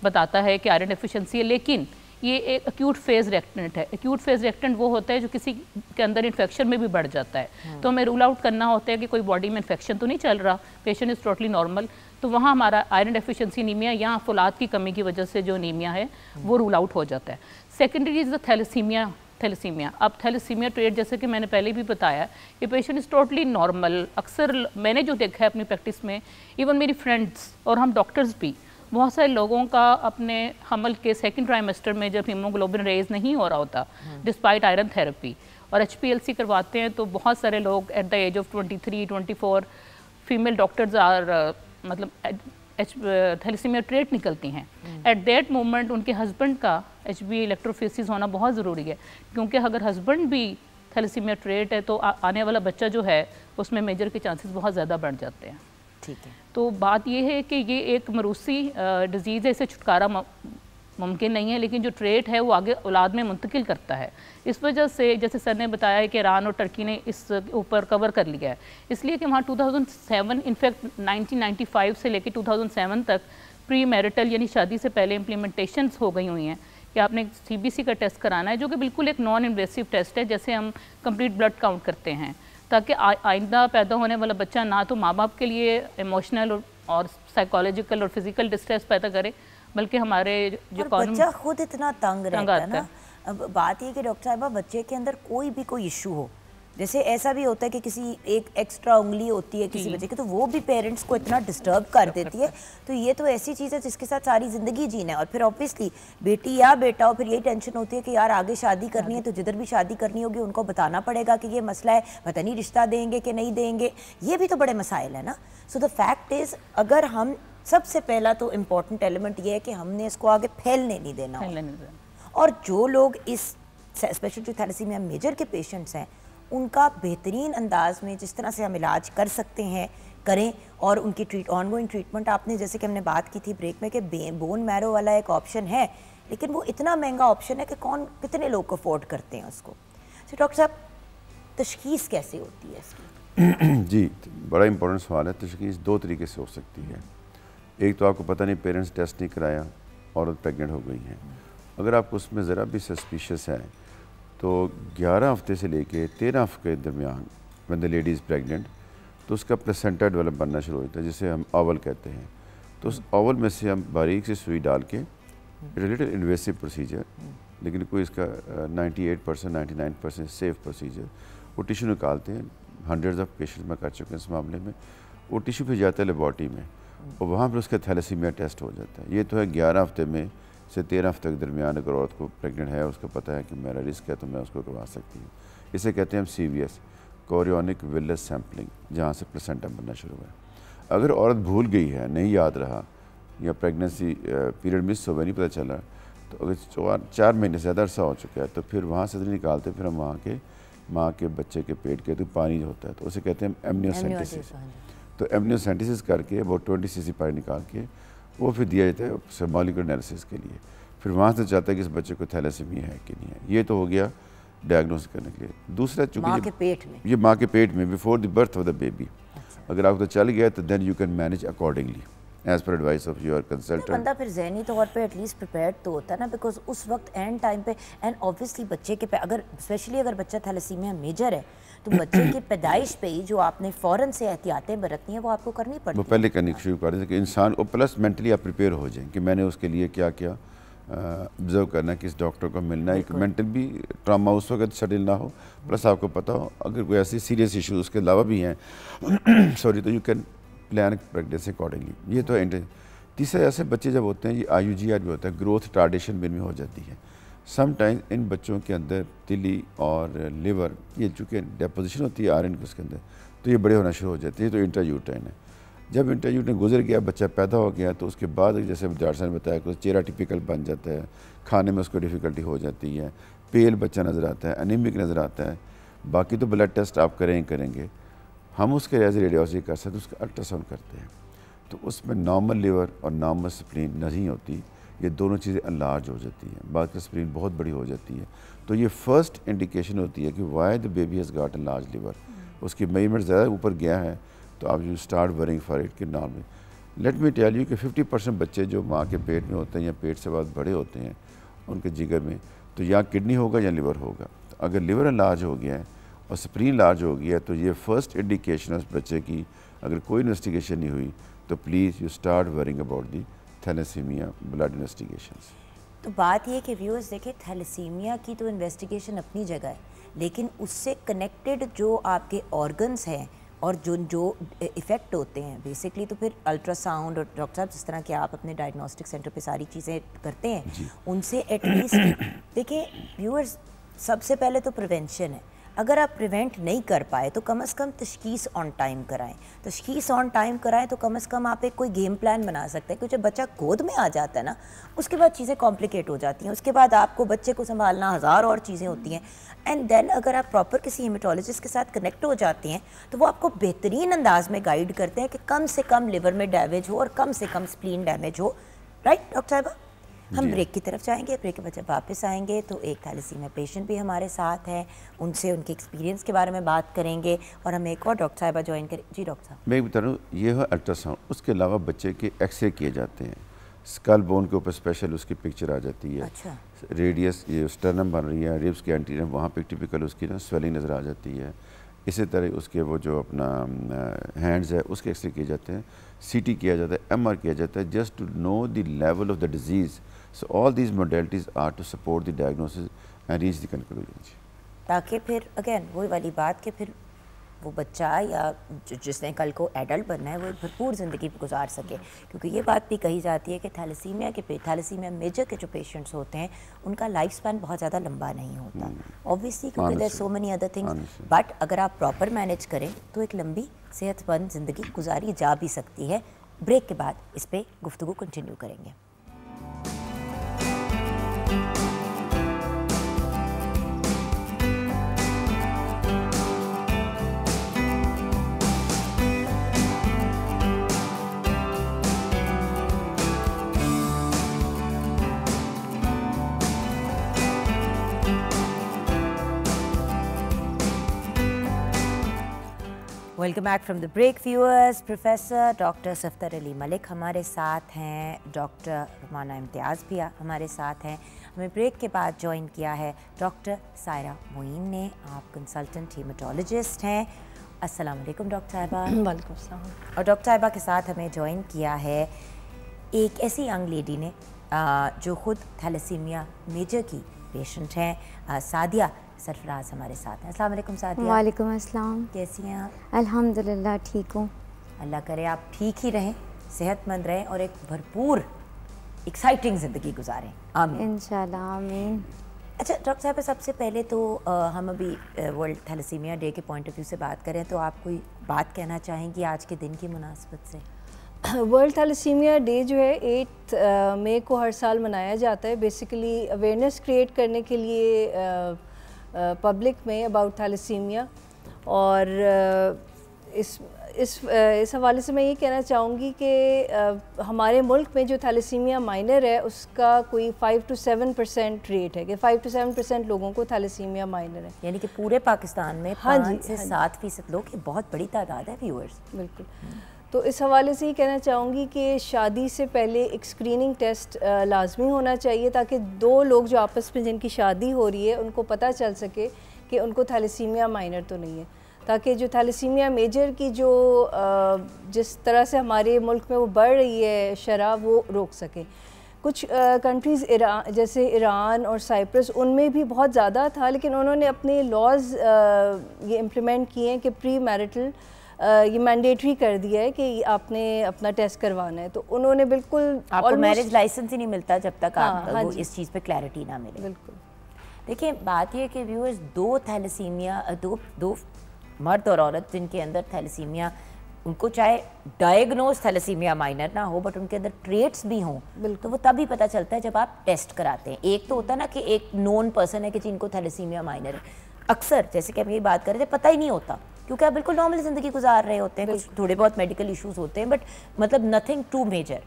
बताता है कि आयरन डेफिशिएंसी है, लेकिन ये एक एक्यूट फेज रिएक्टेंट है। एक्यूट फेज रिएक्टेंट वो होता है जो किसी के अंदर इन्फेक्शन में भी बढ़ जाता है। तो हमें रूल आउट करना होता है कि कोई बॉडी में इन्फेक्शन तो नहीं चल रहा, पेशेंट इज़ टोटली नॉर्मल, तो वहाँ हमारा आयरन डेफिशिएंसी एनीमिया या फौलाद की कमी की वजह से जो एनीमिया है वो रूल आउट हो जाता है। Secondary is the thalassaemia. अब थैलेसीमिया ट्रेट, जैसे कि मैंने पहले भी बताया, ये पेशेंट इज़ टोटली नॉर्मल। अक्सर मैंने जो देखा है अपनी प्रैक्टिस में, इवन मेरी फ्रेंड्स और हम डॉक्टर्स भी, बहुत सारे लोगों का अपने हमल के सेकंड ट्राइमेस्टर में जब हीमोग्लोबिन रेज नहीं हो रहा होता डिस्पाइट आयरन थेरेपी और HPLC करवाते हैं, तो बहुत सारे लोग at the age of 23-24 female doctors are मतलब थैलेसीमिया ट्रेट निकलती हैं। एट दैट मोमेंट उनके हस्बैंड का HB इलेक्ट्रोफोरेसिस होना बहुत ज़रूरी है, क्योंकि अगर हस्बैंड भी थैलेसीमिया ट्रेट है तो आने वाला बच्चा जो है उसमें मेजर के चांसेस बहुत ज़्यादा बढ़ जाते हैं। ठीक है, तो बात ये है कि ये एक मरूसी डिज़ीज़ है, इसे छुटकारा मुमकिन नहीं है, लेकिन जो ट्रेट है वो आगे औलाद में मुंतकिल करता है। इस वजह से जैसे सर ने बताया है कि ईरान और टर्की ने इस ऊपर कवर कर लिया है, इसलिए कि वहाँ 2007 इनफैक्ट 1995 से लेकर 2007 तक प्री मैरिटल यानी शादी से पहले इम्प्लीमेंटेशंस हो गई हुई हैं कि आपने CBC का टेस्ट कराना है, जो कि बिल्कुल एक नॉन इन्वेसिव टेस्ट है, जैसे हम कंप्लीट ब्लड काउंट करते हैं, ताकि आइंदा पैदा होने वाला बच्चा ना तो माँ बाप के लिए इमोशनल और साइकोलॉजिकल और फिजिकल डिस्ट्रेस पैदा करे, बल्कि हमारे जो बच्चा खुद इतना तंग रहता है ना। अब बात ये कि डॉक्टर साहिबा बच्चे के अंदर कोई इशू हो, जैसे ऐसा भी होता है कि किसी एक एक्स्ट्रा उंगली होती है किसी बच्चे की, तो वो भी पेरेंट्स को इतना डिस्टर्ब कर देती है। तो ये तो ऐसी चीज़ है जिसके साथ सारी ज़िंदगी जीना है। और फिर ऑब्वियसली बेटी या बेटा हो, फिर यही टेंशन होती है कि यार आगे शादी करनी है, तो जिधर भी शादी करनी होगी उनको बताना पड़ेगा कि ये मसला है, पता नहीं रिश्ता देंगे कि नहीं देंगे, ये भी तो बड़े मसाइल है ना। सो द फैक्ट इज़, अगर हम सबसे पहला तो इम्पॉर्टेंट एलिमेंट ये है कि हमने इसको आगे फैलने नहीं देना। और जो लोग इस स्पेशल जो थैलेसीमिया मेजर के पेशेंट्स हैं, उनका बेहतरीन अंदाज में जिस तरह से हम इलाज कर सकते हैं करें, और उनकी ऑनगोइंग ट्रीटमेंट आपने जैसे कि हमने बात की थी ब्रेक में कि बोन मैरो वाला एक ऑप्शन है, लेकिन वो इतना महंगा ऑप्शन है कि कितने लोग अफोर्ड करते हैं उसको। तो डॉक्टर साहब तशखीस कैसे होती है इसकी? जी, बड़ा इंपॉर्टेंट सवाल है। तशखीस दो तरीके से हो सकती है। एक तो आपको पता नहीं, पेरेंट्स टेस्ट नहीं कराया, औरत प्रेग्नेंट हो गई है। अगर आपको उसमें ज़रा भी सस्पिशियस है तो 11 हफ्ते से लेके 13 हफ्ते के दरमियान when the lady is pregnant, तो उसका प्लेसेंटा डेवलप बनना शुरू होता है, जिसे हम ओवल कहते हैं। तो उस ओवल में से हम बारीक सी सुई डाल के, रिलेटेड इन्वेसिव प्रोसीजर, लेकिन कोई इसका 98% 99% सेफ प्रोसीजर, वो टिश्यू निकालते हैं। हंड्रेड्स ऑफ पेशेंट में कर चुके हैं इस मामले में। वो टिश्यू फिर जाता है लेबॉर्ट्री में, और वहाँ पर उसका थैलेसीमिया टेस्ट हो जाता है। ये तो है 11 हफ्ते में से 13 हफ्ते के दरमियान अगर औरत को प्रेग्नेंट है, उसको पता है कि मेरा रिस्क है, तो मैं उसको करवा सकती हूँ। इसे कहते हैं हम CVS, कोरियोनिक विलस सैम्पलिंग, जहाँ से प्लेसेंटा बनना शुरू हुआ है। अगर औरत भूल गई है, नहीं याद रहा, या प्रेगनेंसी पीरियड मिस हो गया, नहीं पता चला, तो अगर 4 महीने से ज़्यादा अरसा हो चुका है, तो फिर वहाँ से निकालते, फिर हम वहाँ के माँ के बच्चे के पेट के तो पानी होता है, तो उसे कहते हैं एमनियोसेंटेसिस। तो एमनियोसेंटेसिस करके वो 20 cc पानी निकाल के वो फिर दिया जाता है मॉलिक्यूलर एनालिसिस के लिए। फिर वहाँ से चाहता है कि इस बच्चे को थैलेसीमिया है कि नहीं है। ये तो हो गया डायग्नोस करने के लिए। दूसरा, चूँकि माँ के पेट में, ये माँ के पेट में before the birth of the baby, अगर आपको तो चल गया तो then you can manage accordingly as per advice of your consultant. बंदा फिर ज़हनी तौर पे एटलीस्ट प्रिपेयर्ड तो होता है ना, बिकॉज उस वक्त एंड टाइम पे, एंड ऑब्वियसली बच्चे के अगर स्पेशली अगर बच्चा थैलेसीमिया मेजर है, तो बच्चे की पैदाइश पे ही जो आपने फ़ौरन से एहतियातें बरतनी है वो आपको करनी पड़ती है। वो पहले करनी शुरू कर देते कि इंसान को, प्लस मेंटली आप प्रिपेयर हो जाएं कि मैंने उसके लिए क्या क्या ऑब्जर्व करना है, किस डॉक्टर को मिलना है। एक मेंटल भी ट्रॉमा उस वक्त सेटल ना हो, प्लस आपको पता हो अगर कोई ऐसी सीरियस इशू उसके अलावा भी हैं सॉरी, तो you can plan pregnancy accordingly. ये तो है। तीसरा, ऐसे बच्चे जब होते हैं, ये IUGR भी होता है, ग्रोथ टार्डेशन भी हो जाती है। समटाइम्स इन बच्चों के अंदर तिली और लिवर, ये चूँकि डेपोजिशन होती है आयरन की उसके अंदर, तो ये बड़े होना शुरू हो जाते हैं। तो इंट्रायूट्राइन है। जब इंट्रायूट्राइन गुजर गया, बच्चा पैदा हो गया, तो उसके बाद जैसे डॉक्टर साहब ने बताया कि चेहरा टिपिकल बन जाता है, खाने में उसको डिफ़िकल्टी हो जाती है, पेल बच्चा नज़र आता है, एनीमिक नज़र आता है। बाकी तो ब्लड टेस्ट आप करेंगे, हम उसके एज रेडियोलॉजी कर सकते, उसका अल्ट्रासाउंड करते हैं, तो उसमें नॉर्मल लिवर और नॉर्मल स्प्लीन नहीं होती, ये दोनों चीज़ें अनलार्ज हो जाती हैं, बाद की स्प्लीन बहुत बड़ी हो जाती है। तो ये फर्स्ट इंडिकेशन होती है कि why the baby has got a large liver, उसकी मेजरमेंट ज़्यादा ऊपर गया है, तो आप you start worrying for it कि normal. Let me tell you कि 50% बच्चे जो माँ के पेट में होते हैं या पेट से बाद बड़े होते हैं, उनके जिगर में तो या किडनी होगा या लिवर होगा। तो अगर लिवर लार्ज हो गया है और स्प्लीन लार्ज हो गया है, तो ये फर्स्ट इंडिकेशन है उस बच्चे की। अगर कोई इन्वेस्टिगेशन नहीं हुई तो please you start worrying about the thalassaemia blood investigations. तो बात ये कि व्यूअर्स देखें, थैलेसीमिया की तो इन्वेस्टिगेशन अपनी जगह है, लेकिन उससे कनेक्टेड जो आपके ऑर्गन्स हैं और जो इफ़ेक्ट होते हैं बेसिकली, तो फिर अल्ट्रासाउंड और डॉक्टर साहब जिस तरह के आप अपने डायग्नोस्टिक सेंटर पे सारी चीज़ें करते हैं, उनसे एटलीस्ट देखें व्यूअर्स, सबसे पहले तो प्रिवेंशन है। अगर आप प्रिवेंट नहीं कर पाए तो कम से कम तशखीस ऑन टाइम कराएं। तशखीस ऑन टाइम कराएं तो कम से कम आप एक कोई गेम प्लान बना सकते हैं, क्योंकि जब बच्चा गोद में आ जाता है ना, उसके बाद चीज़ें कॉम्प्लिकेट हो जाती हैं। उसके बाद आपको बच्चे को संभालना, हज़ार और चीज़ें होती हैं। एंड देन अगर आप प्रॉपर किसी हेमेटोलॉजिस्ट के साथ कनेक्ट हो जाते हैं तो वो आपको बेहतरीन अंदाज में गाइड करते हैं कि कम से कम लिवर में डैमेज हो और कम से कम स्प्लीन डैमेज हो। राइट डॉक्टर साहबा? हम ब्रेक की तरफ जाएंगे। ब्रेक के बाद जब वापस आएंगे तो एक थैलेसीमिया पेशेंट भी हमारे साथ हैं, उनसे उनके एक्सपीरियंस के बारे में बात करेंगे और हम एक और डॉक्टर साहिबा ज्वाइन करें। जी डॉक्टर साहब। मैं बता रहा हूँ, ये है अल्ट्रासाउंड। उसके अलावा बच्चे के एक्सरे किए जाते हैं, स्कल बोन के ऊपर स्पेशल उसकी पिक्चर आ जाती है। अच्छा। रेडियस, ये स्टर्नम बन रही है, रिब्स के एंटीरियर, वहाँ पे टिपिकल उसकी ना स्वेलिंग नज़र आ जाती है। इसी तरह उसके वो जो अपना हैंड्स है उसके एक्सरे किए जाते हैं, सीटी किया जाता है, एमआर किया जाता है, just to know the level of the disease. So all these modalities are to support the diagnosis and reach the conclusion, ताकि फिर अगेन वही वाली बात कि फिर वो बच्चा या जिसने कल को एडल्ट बनना है वो भरपूर ज़िंदगी गुजार सके। क्योंकि ये बात भी कही जाती है कि थैलेसीमिया मेजर के जो पेशेंट्स होते हैं उनका लाइफ स्पैन बहुत ज़्यादा लंबा नहीं होता, ऑब्वियसली, क्योंकि there so many other things. But अगर आप प्रॉपर मैनेज करें तो एक लंबी सेहतमंद ज़िंदगी गुजारी जा भी सकती है। ब्रेक के बाद इस पर गुफ्तगू कंटिन्यू करेंगे। Welcome back from the break viewers. Professor doctor Safdar Ali Malik हमारे साथ हैं, डॉक्टर रुमाना इम्तियाज़ भी हमारे साथ हैं। हमें ब्रेक के बाद ज्वाइन किया है डॉक्टर सायरा मोइन ने, आप कंसल्टेंट हीमेटोलॉजिस्ट हैं। अस्सलाम वालेकुम डॉक्टर साहिबा। वालेकुम अस्सलाम। और डॉक्टर साहिबा के साथ हमें ज्वाइन किया है एक ऐसी यंग लेडी ने जो ख़ुद थैलेसीमिया मेजर की पेशेंट हैं, सादिया सरफराज हमारे साथ हैं। अस्सलाम वालेकुम सादिया। वालेकुम अस्सलाम। कैसी हैं आप? अल्हम्दुलिल्लाह ठीक हूँ। अल्लाह करे आप ठीक ही रहें, सेहतमंद रहें और एक भरपूर एक्साइटिंग ज़िंदगी गुजारें, आमीन इंशाल्लाह, आमीन। अच्छा डॉक्टर साहब, सबसे पहले तो हम अभी वर्ल्ड थैलेसीमिया डे के पॉइंट ऑफ व्यू से बात करें तो आप कोई बात कहना चाहेंगी आज के दिन की मुनासबत से? वर्ल्ड थैलेसीमिया डे जो है 8 मई को हर साल मनाया जाता है, बेसिकली अवेयरनेस क्रिएट करने के लिए पब्लिक में अबाउट थैलेसीमिया। और इस हवाले से मैं ये कहना चाहूँगी कि हमारे मुल्क में जो थैलेसीमिया माइनर है उसका कोई 5 to 7% रेट है, कि 5 to 7% लोगों को थैलेसीमिया माइनर है, यानी कि पूरे पाकिस्तान में 5 से 7% लोग, ये बहुत बड़ी तादाद है व्यूअर्स। बिल्कुल। तो इस हवाले से ही कहना चाहूँगी कि शादी से पहले एक स्क्रीनिंग टेस्ट लाजमी होना चाहिए, ताकि दो लोग जो आपस में जिनकी शादी हो रही है उनको पता चल सके कि उनको थैलेसीमिया माइनर तो नहीं है, ताकि जो थैलेसीमिया मेजर की जो जिस तरह से हमारे मुल्क में वो बढ़ रही है शरह, वो रोक सके। कुछ कंट्रीज़ जैसे ईरान और साइप्रस, उनमें भी बहुत ज़्यादा था, लेकिन उन्होंने अपने लॉज ये इम्प्लीमेंट किए हैं कि प्री मैरिटल ये मैंडेटरी कर दिया है कि आपने अपना टेस्ट करवाना है। तो उन्होंने बिल्कुल, आपको मैरिज लाइसेंस ही नहीं मिलता जब तक आपको इस चीज़ पे क्लैरिटी ना मिले। बिल्कुल। देखिए बात ये कि व्यूअर्स, दो मर्द और औरत जिनके अंदर थैलेसीमिया, उनको चाहे डायग्नोज थैलेसीमिया माइनर ना हो बट उनके अंदर ट्रेट्स भी हों, तो वो तभी पता चलता है जब आप टेस्ट कराते हैं। एक तो होता है ना कि एक नोन पर्सन है कि जिनको थैलेसीमिया माइनर है, अक्सर जैसे कि हम ये बात कर रहे थे पता ही नहीं होता क्योंकि आप बिल्कुल नॉर्मल ज़िंदगी गुजार रहे होते हैं, कुछ थोड़े बहुत मेडिकल इश्यूज होते हैं बट मतलब नथिंग टू मेजर।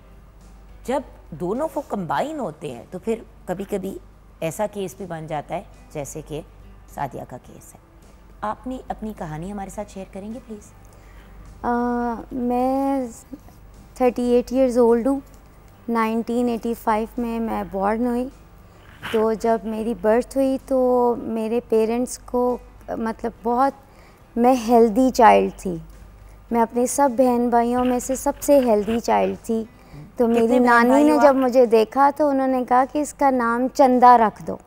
जब दोनों को कंबाइन होते हैं तो फिर कभी कभी ऐसा केस भी बन जाता है जैसे कि सादिया का केस है। आपने अपनी कहानी हमारे साथ शेयर करेंगे प्लीज़? मैं 38 इयर्स ओल्ड हूँ। 1985 में मैं बॉर्न हुई। तो जब मेरी बर्थ हुई तो मेरे पेरेंट्स को मतलब बहुत, मैं हेल्दी चाइल्ड थी। मैं अपने सब बहन भाइयों में से सबसे हेल्दी चाइल्ड थी। तो मेरी नानी ने जब मुझे देखा तो उन्होंने कहा कि इसका नाम चंदा रख दो,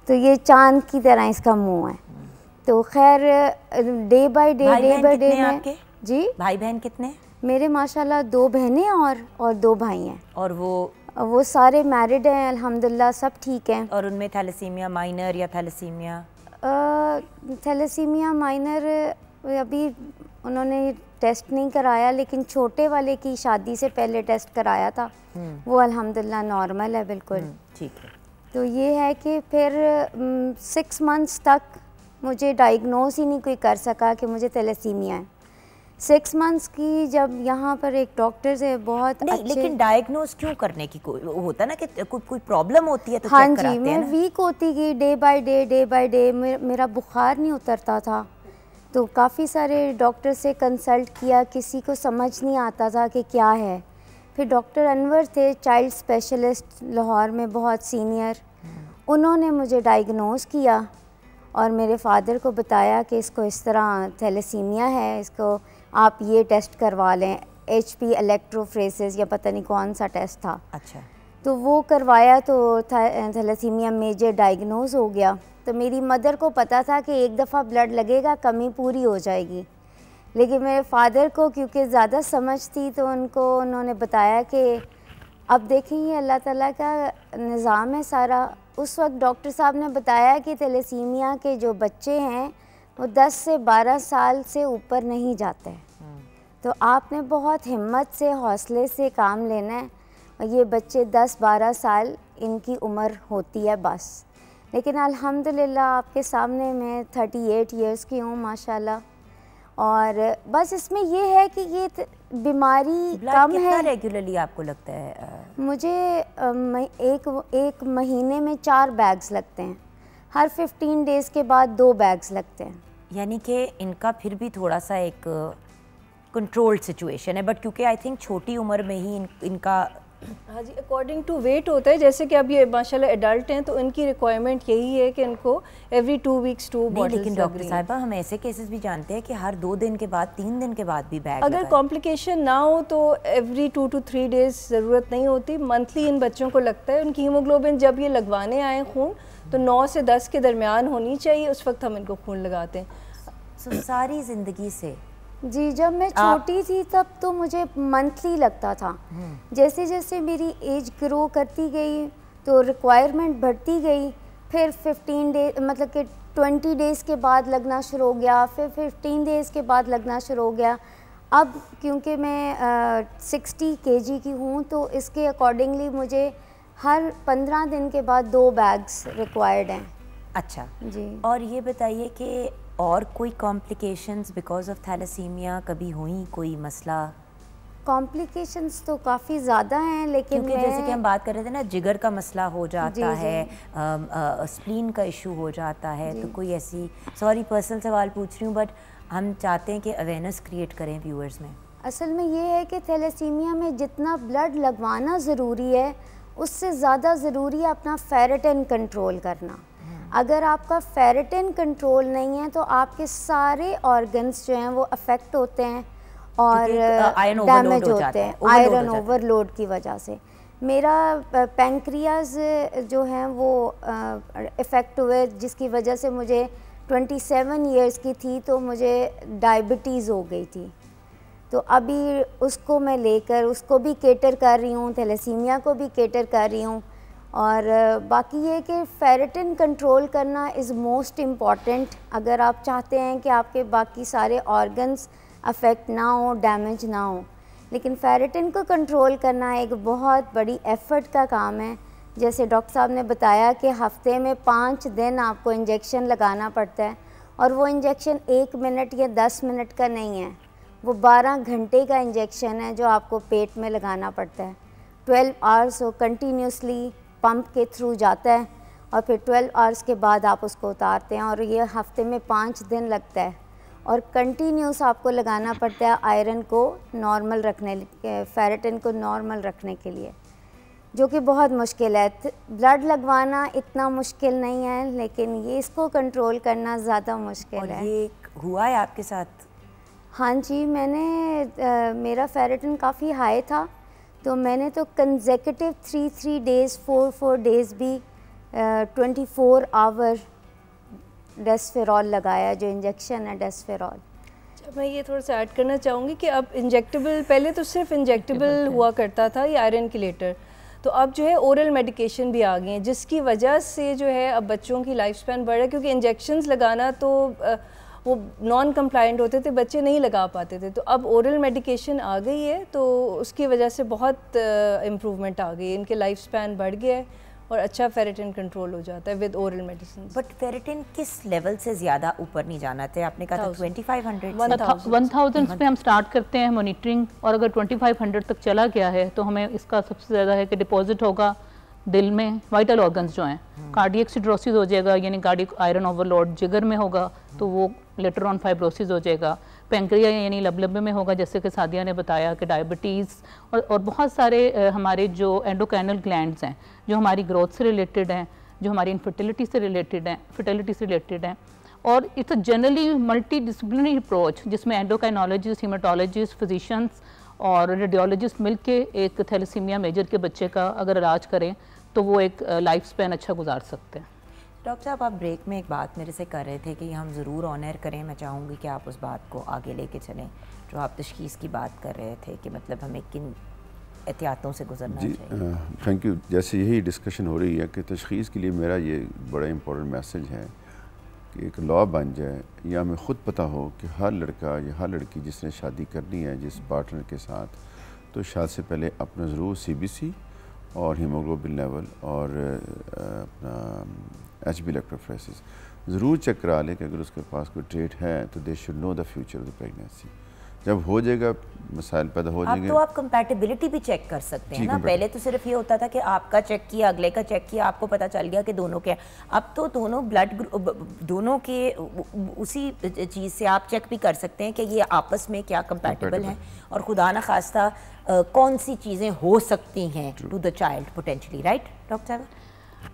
तो ये चांद की तरह इसका मुंह है। तो खैर डे बाय डे में जी। भाई बहन कितने? मेरे माशाल्लाह 2 बहनें और 2 भाई हैं। और वो सारे मैरिड हैं अल्हम्दुलिल्लाह, सब ठीक हैं। और उनमें थैलेसीमिया माइनर या थैलेसीमिया माइनर अभी उन्होंने टेस्ट नहीं कराया, लेकिन छोटे वाले की शादी से पहले टेस्ट कराया था, वो अल्हम्दुलिल्लाह नॉर्मल है बिल्कुल। ठीक है। तो ये है कि फिर 6 मंथ्स तक मुझे डायग्नोस ही नहीं कोई कर सका कि मुझे थैलेसीमिया है। 6 मंथ्स की जब यहाँ पर एक डॉक्टर से बहुत नहीं, अच्छे, लेकिन डायग्नोज क्यों करने की कोई होता ना कि कोई प्रॉब्लम होती है तो हाँ चेक जी, कराते मैं हैं ना? वीक होती गई डे बाय डे मेरा बुखार नहीं उतरता था। तो काफ़ी सारे डॉक्टर से कंसल्ट किया, किसी को समझ नहीं आता था कि क्या है। फिर डॉक्टर अनवर थे, चाइल्ड स्पेशलिस्ट लाहौर में, बहुत सीनियर, उन्होंने मुझे डायग्नोज़ किया और मेरे फादर को बताया कि इसको इस तरह थैलेसीमिया है, इसको आप ये टेस्ट करवा लें, HP इलेक्ट्रोफ्रेसिस या पता नहीं कौन सा टेस्ट था। अच्छा, तो वो करवाया तो थैलेसीमिया मेजर डायग्नोज हो गया। तो मेरी मदर को पता था कि एक दफ़ा ब्लड लगेगा कमी पूरी हो जाएगी, लेकिन मेरे फादर को क्योंकि ज़्यादा समझ थी तो उन्होंने बताया कि अब देखें ये अल्लाह ताला का निज़ाम है सारा। उस वक्त डॉक्टर साहब ने बताया कि थैलेसीमिया के जो बच्चे हैं वो 10 से 12 साल से ऊपर नहीं जाते हैं, तो आपने बहुत हिम्मत से हौसले से काम लेना है। और ये बच्चे 10-12 साल इनकी उम्र होती है बस। लेकिन अल्हम्दुलिल्लाह आपके सामने मैं 38 इयर्स की हूँ माशाल्लाह। और बस इसमें ये है कि ये बीमारी कम है। रेगुलरली आपको लगता है? मुझे एक महीने में 4 बैग्स लगते हैं, हर 15 डेज़ के बाद 2 बैग्स लगते हैं। यानी कि इनका फिर भी थोड़ा सा एक कंट्रोल्ड सिचुएशन है, बट क्योंकि आई थिंक छोटी उम्र में ही इनका हाँ जी, अकॉर्डिंग टू वेट होता है। जैसे कि अब ये माशाल्लाह एडल्ट हैं तो इनकी रिक्वायरमेंट यही है कि इनको एवरी 2 वीक्स 2 बॉटल्स। लेकिन डॉक्टर साहिबा हम ऐसे केसेस भी जानते हैं कि हर 2 दिन के बाद 3 दिन के बाद भी बैग अगर कॉम्प्लिकेशन ना हो तो एवरी 2 to 3 डेज़ ज़रूरत नहीं होती, मंथली इन बच्चों को लगता है। उनकी हीमोग्लोबिन जब ये लगवाने आए खून तो 9 से 10 के दरमियान होनी चाहिए, उस वक्त हम इनको खून लगाते हैं। सारी ज़िंदगी से जी, जब मैं छोटी थी तब तो मुझे मंथली लगता था। जैसे जैसे मेरी एज ग्रो करती गई तो रिक्वायरमेंट बढ़ती गई, फिर 15 डे मतलब कि 20 डेज़ के बाद लगना शुरू हो गया, फिर 15 डेज़ के बाद लगना शुरू हो गया। अब क्योंकि मैं 60 kg की हूँ तो इसके अकॉर्डिंगली मुझे हर 15 दिन के बाद 2 बैग्स रिक्वायर्ड हैं। अच्छा जी, और ये बताइए कि और कोई कॉम्प्लिकेशंस बिकॉज ऑफ थैलेसीमिया कभी हुई, कोई मसला? कॉम्प्लिकेशंस तो काफ़ी ज़्यादा हैं, लेकिन क्योंकि जैसे कि हम बात कर रहे थे ना, जिगर का मसला हो जाता है, स्प्लीन का इशू हो जाता है, तो कोई ऐसी, सॉरी पर्सनल सवाल पूछ रही हूँ बट हम चाहते हैं कि अवेयरनेस क्रिएट करें व्यूअर्स में। असल में ये है कि थैलेसीमिया में जितना ब्लड लगवाना ज़रूरी है उससे ज़्यादा ज़रूरी है अपना फेरेटिन कंट्रोल करना। अगर आपका फेरेटिन कंट्रोल नहीं है तो आपके सारे ऑर्गन्स जो हैं वो अफेक्ट होते हैं और डैमेज होते हैं आयरन ओवरलोड की वजह से। मेरा पैंक्रियाज जो हैं वो इफ़ेक्ट हुए, जिसकी वजह से मुझे 27 इयर्स की थी तो मुझे डायबिटीज़ हो गई थी। तो अभी उसको मैं लेकर उसको भी केटर कर रही हूँ, थैलेसीमिया को भी केटर कर रही हूँ। और बाकी ये कि फेरेटिन कंट्रोल करना इज़ मोस्ट इम्पॉर्टेंट अगर आप चाहते हैं कि आपके बाकी सारे ऑर्गन्स अफेक्ट ना हो, डैमेज ना हो। लेकिन फेरेटिन को कंट्रोल करना एक बहुत बड़ी एफ़र्ट का काम है। जैसे डॉक्टर साहब ने बताया कि हफ्ते में 5 दिन आपको इंजेक्शन लगाना पड़ता है, और वो इंजेक्शन 1 मिनट या 10 मिनट का नहीं है, वो 12 घंटे का इंजेक्शन है जो आपको पेट में लगाना पड़ता है। 12 आवर्स वो कंटिन्यूसली पंप के थ्रू जाता है और फिर 12 आवर्स के बाद आप उसको उतारते हैं, और ये हफ्ते में 5 दिन लगता है और कंटिन्यूस आपको लगाना पड़ता है आयरन को नॉर्मल रखने, फेरेटिन को नॉर्मल रखने के लिए, जो कि बहुत मुश्किल है। ब्लड लगवाना इतना मुश्किल नहीं है, लेकिन ये इसको कंट्रोल करना ज़्यादा मुश्किल है। ये हुआ है आपके साथ? हाँ जी, मैंने मेरा फेरेटिन काफ़ी हाई था तो मैंने तो कंसेक्यूटिव 3 डेज़ 4 डेज़ भी 24 आवर डेस्फेरॉल लगाया, जो इंजेक्शन है डेस्फेरॉल। मैं ये थोड़ा सा ऐड करना चाहूँगी कि अब इंजेक्टेबल, पहले तो सिर्फ इंजेक्टेबल हुआ करता था ये आयरन किलेटर, तो अब जो है ओरल मेडिकेशन भी आ गए हैं, जिसकी वजह से जो है अब बच्चों की लाइफ स्पैन बढ़ रहा है। क्योंकि इंजेक्शंस लगाना तो वो नॉन कंप्लाइंट होते थे, बच्चे नहीं लगा पाते थे, तो अब ओरल मेडिकेशन आ गई है तो उसकी वजह से बहुत इम्प्रूवमेंट आ गई है, इनके लाइफ स्पैन बढ़ गया है और अच्छा फेरेटिन कंट्रोल हो जाता है with oral medicine. But ferritin किस लेवल से ज़्यादा ऊपर नहीं जाना चाहिए? आपने कहा था 2500 1000 पे हम स्टार्ट करते हैं मॉनिटरिंग, और अगर 2500 तक चला गया है तो हमें इसका सबसे ज़्यादा है कि डिपॉजिट होगा दिल में, वाइटल ऑर्गन्स जो हैं, कार्डियक सिड्रोसिस हो जाएगा यानी कार्डियक आयरन ओवरलोड, जिगर में होगा तो वो लेटर ऑन फाइब्रोसिस हो जाएगा, पैंक्रिया यानी लबलबे में होगा जैसे कि सादिया ने बताया कि डायबिटीज़, और बहुत सारे हमारे जो एंडोक्राइनल ग्लैंड्स हैं जो हमारी ग्रोथ से रिलेटेड हैं, जो हमारी इनफर्टिलिटी से रिलेटेड हैं, और it's generally multi disciplinary approach जिसमें एंडोक्राइनोलॉजिस्ट, हीमेटोलॉजिस्ट, फिजिशियंस और रेडियोलॉजिस्ट मिलके एक थैलेसीमिया मेजर के बच्चे का अगर इलाज करें तो वो एक लाइफ स्पैन अच्छा गुजार सकते हैं। डॉक्टर साहब, आप ब्रेक में एक बात मेरे से कर रहे थे कि हम ज़रूर ऑनर करें, मैं चाहूँगी कि आप उस बात को आगे लेके चलें जो आप तशख़ीस की बात कर रहे थे कि मतलब हमें किन एहतियातों से गुजरना चाहिए। Thank you. जैसे यही डिस्कशन हो रही है कि तशख़ीस के लिए मेरा ये बड़ा इंपॉर्टेंट मैसेज है कि एक लॉ बन जाए या हमें ख़ुद पता हो कि हर लड़का या हर लड़की जिसने शादी करनी है जिस पार्टनर के साथ, तो शादी से पहले अपना ज़रूर CBC और हीमोग्लोबिन लेवल और अपना HB इलेक्ट्रोफोरेसिस ज़रूर चेक करा लें कि अगर उसके पास कोई ट्रेट है तो they should know the future of the pregnancy. जब हो जाएगा मसाइल पैदा हो जाएंगे। अब तो आप कंपैटिबिलिटी भी चेक कर सकते हैं ना, पहले तो सिर्फ ये होता था कि आपका चेक किया, अगले का चेक किया, आपको पता चल गया कि दोनों के, अब तो दोनों ब्लड दोनों के उसी चीज़ से आप चेक भी कर सकते हैं कि ये आपस में क्या कंपैटिबल हैं और खुदा न खास्ता कौन सी चीज़ें हो सकती हैं to the child potentially, right doctor साहब?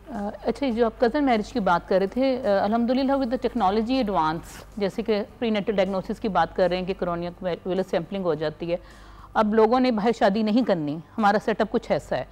अच्छा, जो आप कज़न मैरिज की बात कर रहे थे, अल्हम्दुलिल्लाह विद द टेक्नोलॉजी एडवांस, जैसे कि प्रीनेटल डायग्नोसिस की बात कर रहे हैं कि कोरोनिक वेलस सैम्पलिंग हो जाती है। अब लोगों ने बाहर शादी नहीं करनी, हमारा सेटअप कुछ ऐसा है,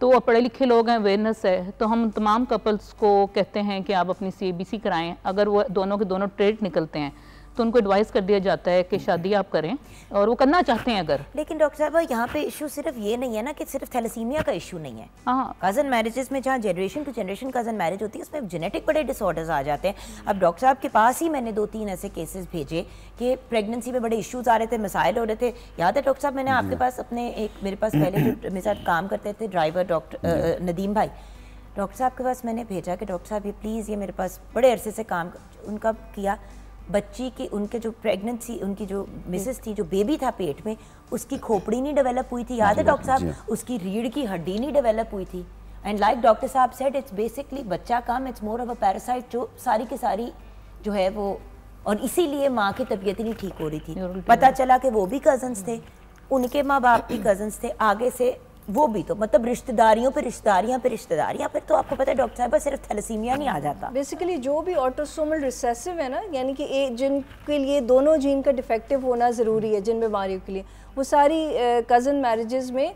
तो पढ़े लिखे लोग हैं, अवेयरनेस है, तो हम तमाम कपल्स को कहते हैं कि आप अपनी CBC कराएं। अगर वो दोनों के दोनों ट्रेट निकलते हैं तो उनको एडवाइस कर दिया जाता है कि शादी आप करें और वो करना चाहते हैं अगर। लेकिन डॉक्टर साहब, यहाँ पे इशू सिर्फ ये नहीं है ना कि सिर्फ थैलेसीमिया का इशू नहीं है। हाँ, कज़न मैरिजेस में जहाँ generation to generation cousin marriage होती है उसमें जेनेटिक बड़े डिसऑर्डर्स आ जाते हैं। अब डॉक्टर साहब के पास ही मैंने 2-3 ऐसे केसेस भेजे कि प्रेगनेंसी में बड़े इश्यूज आ रहे थे, मसाइल हो रहे थे। याद है डॉक्टर साहब, मैंने आपके पास अपने एक मेरे पास पहले जो मेरे साथ काम करते थे ड्राइवर डॉक्टर नदीम भाई, डॉक्टर साहब के पास मैंने भेजा कि डॉक्टर साहब ये प्लीज़, ये मेरे पास बड़े अरसे से काम उनका किया, बच्ची की उनके जो प्रेगनेंसी उनकी जो मिसेस थी, जो बेबी था पेट में, उसकी खोपड़ी नहीं डेवलप हुई थी। याद है डॉक्टर साहब, उसकी रीढ़ की हड्डी नहीं डेवलप हुई थी। एंड लाइक डॉक्टर साहब सेड, इट्स बेसिकली बच्चा कम, it's more of a parasite जो सारी की सारी जो है वो, और इसीलिए माँ की तबीयत ही नहीं ठीक हो रही थी। पता चला कि वो भी कजन्स थे, उनके माँ बाप भी कजन्स थे, आगे से वो भी, तो मतलब रिश्तेदारियों पे रिश्तेदारियाँ पे रिश्तेदारियाँ, फिर तो आपको पता है डॉक्टर साहब सिर्फ थैलेसीमिया नहीं आ जाता। बेसिकली जो भी ऑटोसोमल रिसेसिव है ना, यानी कि जिनके लिए दोनों जीन का डिफेक्टिव होना ज़रूरी है जिन बीमारियों के लिए, वो सारी कज़न मैरिजेस में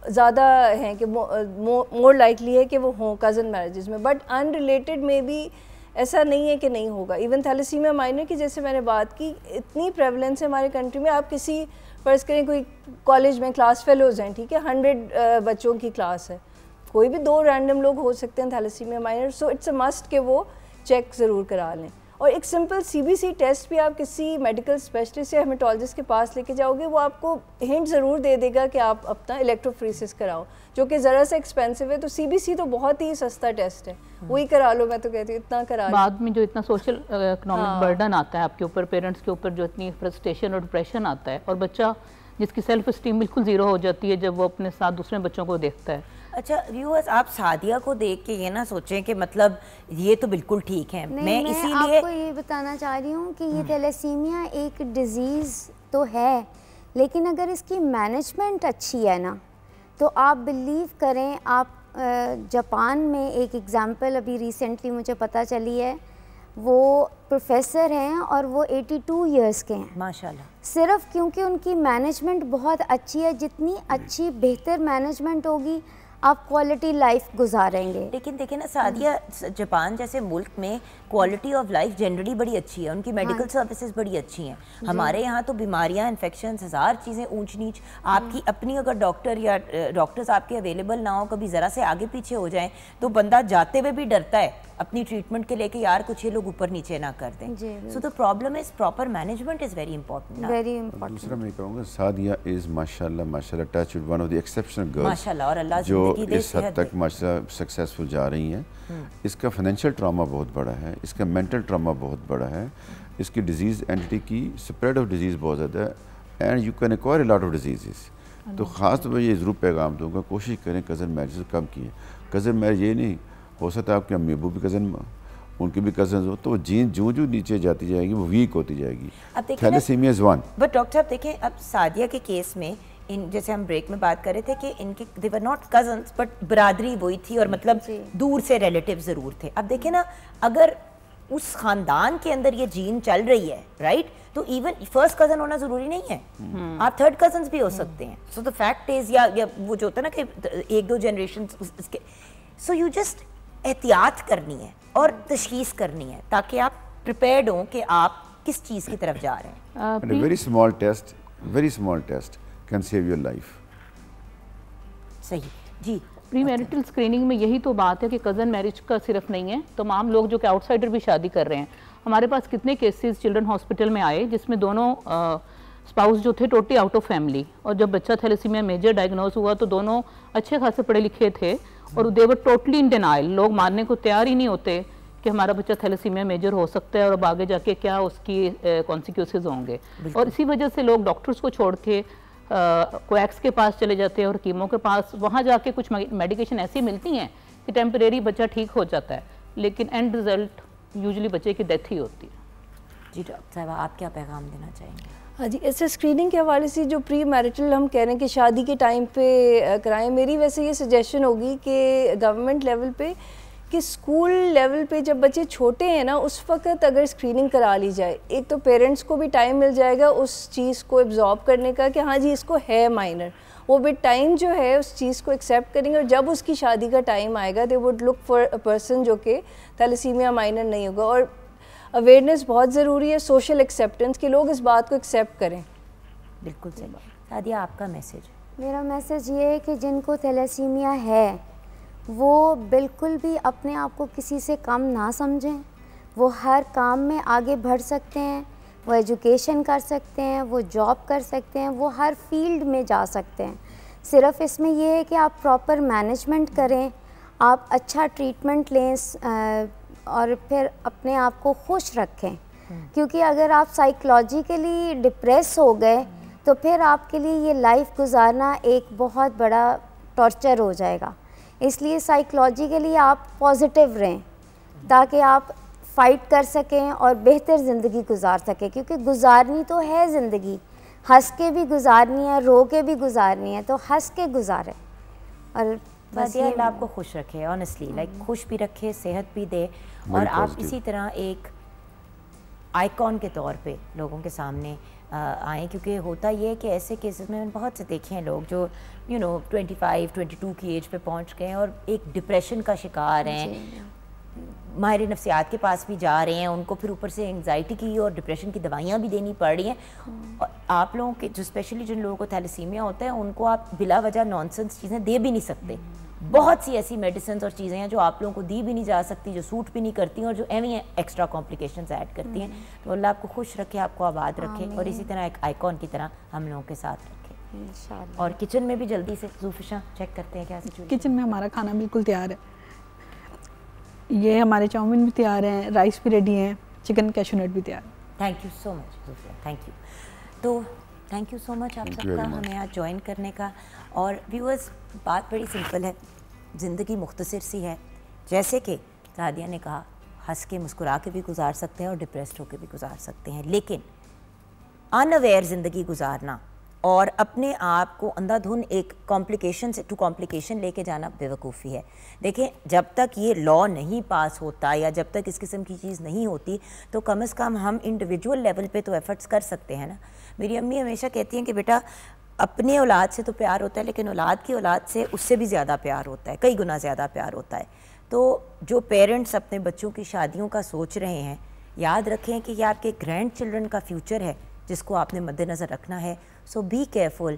ज़्यादा हैं कि मोर लाइकली है कि वो हों कज़न मैरिजेस में। बट अनरिलेटेड में भी ऐसा नहीं है कि नहीं होगा। इवन थैलेसीमिया माइनर की जैसे मैंने बात की, इतनी प्रेवलेंस है हमारे कंट्री में। आप किसी फर्ज करें कोई कॉलेज में क्लास फेलोज़ हैं, ठीक है, 100 बच्चों की क्लास है, कोई भी 2 रैंडम लोग हो सकते हैं thalassaemia minor. So it's a must कि वो चेक ज़रूर करा लें। और एक सिंपल CBC टेस्ट भी आप किसी मेडिकल स्पेशलिस्ट या हेमेटोलॉजिस्ट के पास लेके जाओगे, वो आपको हिंट ज़रूर दे देगा कि आप अपना इलेक्ट्रोफोरेसिस कराओ, जो कि ज़रा सा एक्सपेंसिव है। तो CBC तो बहुत ही सस्ता टेस्ट है, वही करा लो। मैं तो कहती हूँ इतना करा लो। बाद में जो इतना सोशल इकोनॉमिक बर्डन आता है आपके ऊपर, पेरेंट्स के ऊपर, जो इतनी फ्रस्ट्रेशन और डिप्रेशन आता है, और बच्चा जिसकी सेल्फ स्टीम बिल्कुल ज़ीरो हो जाती है जब वो अपने साथ दूसरे बच्चों को देखता है। अच्छा व्यूअर्स, आप सादिया को देख के ये ना सोचें कि मतलब ये तो बिल्कुल ठीक है। मैं इसीलिए आपको ये बताना चाह रही हूँ कि ये थैलेसीमिया एक डिज़ीज़ तो है, लेकिन अगर इसकी मैनेजमेंट अच्छी है ना, तो आप बिलीव करें, आप जापान में एक एग्ज़ाम्पल अभी रिसेंटली मुझे पता चली है, वो प्रोफेसर हैं और वो 82 इयर्स के हैं माशाल्लाह, सिर्फ क्योंकि उनकी मैनेजमेंट बहुत अच्छी है। जितनी अच्छी बेहतर मैनेजमेंट होगी, आप क्वालिटी लाइफ गुजारेंगे। लेकिन देखिए ना सादिया, जापान जैसे मुल्क में क्वालिटी ऑफ लाइफ जनरली बड़ी अच्छी है, उनकी मेडिकल सर्विसेज बड़ी अच्छी हैं। हमारे यहाँ तो बीमारियाँ, इन्फेक्शन, 1000 चीज़ें ऊंच नीच, आपकी अपनी अगर डॉक्टर या डॉक्टर्स आपके अवेलेबल ना हो, कभी ज़रा से आगे पीछे हो जाएं, तो बंदा जाते हुए भी डरता है अपनी ट्रीटमेंट के लेके, यार कुछ ये लोग ऊपर नीचे ना कर दें। So the problem is proper management is very important, very important. दूसरा मैं कहूँगा सादिया इज माशाल्लाह touch one of the exceptional girls माशाल्लाह, और अल्लाह जो इस हद तक माशाल्लाह सक्सेसफुल जा रही हैं। इसका फाइनेंशियल ट्रामा बहुत बड़ा है, इसका मेंटल ट्रामा बहुत बड़ा है, इसकी डिजीज़ एंटिटी की स्प्रेड ऑफ डिजीज़ बहुत ज़्यादा है and you can acquire a lot of disease. तो ख़ास तौर पर ये ज़रूर पैगाम दूँगा, कोशिश करें कज़न मैरिज कम किए। कज़न मैरिज ये नहीं हो सकता आपके अम्मी अबू भी कज़न, उनके भी कज़न हो, तो वो जीन जो नीचे जाती जाएगी वो वीक होती जाएगी। Thalassaemia is one. But doctor साहब देखें, अब सादिया के केस में इन जैसे हम ब्रेक में बात कर रहे थे कि इनके दे वर नॉट कजन्स बट बरादरी वही थी और मतलब दूर से रिलेटिव ज़रूर थे। अब देखें ना, अगर उस ख़ानदान के अंदर ये जीन चल रही है राइट, तो इवन फर्स्ट कज़न होना ज़रूरी नहीं है, आप थर्ड कज़न्स भी हो सकते हैं। सो द फैक्ट इज़ या वो जो होता है ना कि एक दो जनरेशन उसके, सो यू जस्ट एहतियात करनी है और तशखीस करनी है ताकि आप प्रिपेयर्ड हों कि आप किस चीज़ की तरफ जा रहे हैं। Very small test can save your life. सही जी। प्री मैरिटल स्क्रीनिंग में यही तो बात है कि कज़न मैरिज का सिर्फ नहीं है, तमाम लोग जो कि आउटसाइडर भी शादी कर रहे हैं। हमारे पास कितने केसेस चिल्ड्रन हॉस्पिटल में आए जिसमें दोनों स्पाउस जो थे टोटली आउट ऑफ फैमिली, और जब बच्चा थैलेसीमिया मेजर डायग्नोज हुआ तो दोनों अच्छे खासे पढ़े लिखे थे और दे वर टोटली इन डिनाइल। लोग मानने को तैयार ही नहीं होते कि हमारा बच्चा थैलेसीमिया मेजर हो सकता है और अब आगे जाके क्या उसकी कॉन्सिक्वेंसेज होंगे। और इसी वजह से लोग डॉक्टर्स को छोड़ के कोएक्स के पास चले जाते हैं और कीमो के पास। वहाँ जाके कुछ मेडिकेशन ऐसी मिलती हैं कि टेम्परेरी बच्चा ठीक हो जाता है, लेकिन एंड रिजल्ट यूजुअली बच्चे की डेथ ही होती है। जी डॉक्टर साहब, आप क्या पैगाम देना चाहेंगे? हाँ जी, ऐसे स्क्रीनिंग के हवाले से जो प्री मैरिटल हम कह रहे हैं कि शादी के टाइम पे कराएं, मेरी वैसे ये सजेशन होगी कि गवर्नमेंट लेवल पे कि स्कूल लेवल पे जब बच्चे छोटे हैं ना उस वक्त अगर स्क्रीनिंग करा ली जाए, एक तो पेरेंट्स को भी टाइम मिल जाएगा उस चीज़ को एब्जॉर्ब करने का कि हाँ जी इसको है माइनर, वो भी टाइम जो है उस चीज़ को एक्सेप्ट करेंगे और जब उसकी शादी का टाइम आएगा they would look for a person जो कि थैलेसीमिया माइनर नहीं होगा। और अवेयरनेस बहुत ज़रूरी है, सोशल एक्सेप्टेंस कि लोग इस बात को एक्सेप्ट करें। बिल्कुल सही। सादिया, आपका मैसेज? मेरा मैसेज ये है कि जिनको थैलेसीमिया है वो बिल्कुल भी अपने आप को किसी से कम ना समझें। वो हर काम में आगे बढ़ सकते हैं, वो एजुकेशन कर सकते हैं, वो जॉब कर सकते हैं, वो हर फील्ड में जा सकते हैं। सिर्फ इसमें ये है कि आप प्रॉपर मैनेजमेंट करें, आप अच्छा ट्रीटमेंट लें और फिर अपने आप को खुश रखें। क्योंकि अगर आप साइकोलॉजिकली डिप्रेस हो गए तो फिर आपके लिए ये लाइफ गुजारना एक बहुत बड़ा टॉर्चर हो जाएगा। इसलिए साइकोलॉजिकली आप पॉजिटिव रहें ताकि आप फाइट कर सकें और बेहतर ज़िंदगी गुजार सकें। क्योंकि गुजारनी तो है ज़िंदगी, हंस के भी गुजारनी है, रो के भी गुजारनी है, तो हंस के गुजारें। और बस ये अल्लाह आपको खुश रखे, ऑनेस्टली लाइक खुश भी रखे, सेहत भी दे और आप इसी तरह एक आइकॉन के तौर पे लोगों के सामने आएँ। क्योंकि होता ये है कि ऐसे केसेस में बहुत से देखे हैं लोग जो 25-22 की एज पे पहुंच गए हैं और एक डिप्रेशन का शिकार हैं, माहिर नफ्सियात के पास भी जा रहे हैं, उनको फिर ऊपर से एंग्जाइटी की और डिप्रेशन की दवाइयाँ भी देनी पड़ रही हैं। और आप लोगों के जो स्पेशली जिन लोगों को थैलेसीमिया होता है उनको आप बिला वजह नॉनसेंस चीज़ें दे भी नहीं सकते। बहुत सी ऐसी मेडिसिन और चीज़ें हैं जो आप लोगों को दी भी नहीं जा सकती, जो सूट भी नहीं करती और जो एवं एक्स्ट्रा कॉम्प्लिकेशंस ऐड करती हैं। तो अल्लाह आपको खुश रखे, आपको आबाद रखे और इसी तरह एक आइकॉन की तरह हम लोगों के साथ रखे इंशाअल्लाह। और किचन में भी जल्दी से ज़ूफ़िशा चेक करते हैं क्या सिचुएशन। किचन में हमारा खाना बिल्कुल तैयार है, ये हमारे चाउमीन भी तैयार हैं, राइस भी रेडी हैं, चिकन कैशूनट भी तैयार है। Thank you so much Zufiya, thank you. तो थैंक यू सो मच आप सबका हमें आज ज्वाइन करने का। और व्यूअर्स, बात बड़ी सिंपल है, ज़िंदगी मुख्तसर सी है। जैसे कि सादिया ने कहा, हंस के मुस्कुरा के भी गुजार सकते हैं और डिप्रेस्ड होकर भी गुजार सकते हैं, लेकिन अनअवेयर ज़िंदगी गुजारना और अपने आप को अंधाधुन एक कॉम्प्लिकेशन से टू कॉम्प्लिकेशन लेके जाना बेवकूफ़ी है। देखें, जब तक ये लॉ नहीं पास होता या जब तक इस किस्म की चीज़ नहीं होती तो कम से कम हम इंडिविजुअल लेवल पे तो एफर्ट्स कर सकते हैं ना। मेरी अम्मी हमेशा कहती हैं कि बेटा अपने औलाद से तो प्यार होता है लेकिन औलाद की औलाद से उससे भी ज़्यादा प्यार होता है, कई गुना ज़्यादा प्यार होता है। तो जो पेरेंट्स अपने बच्चों की शादियों का सोच रहे हैं, याद रखें कि ये आपके ग्रैंड चिल्ड्रन का फ्यूचर है जिसको आपने मद्देनज़र रखना है। So be careful,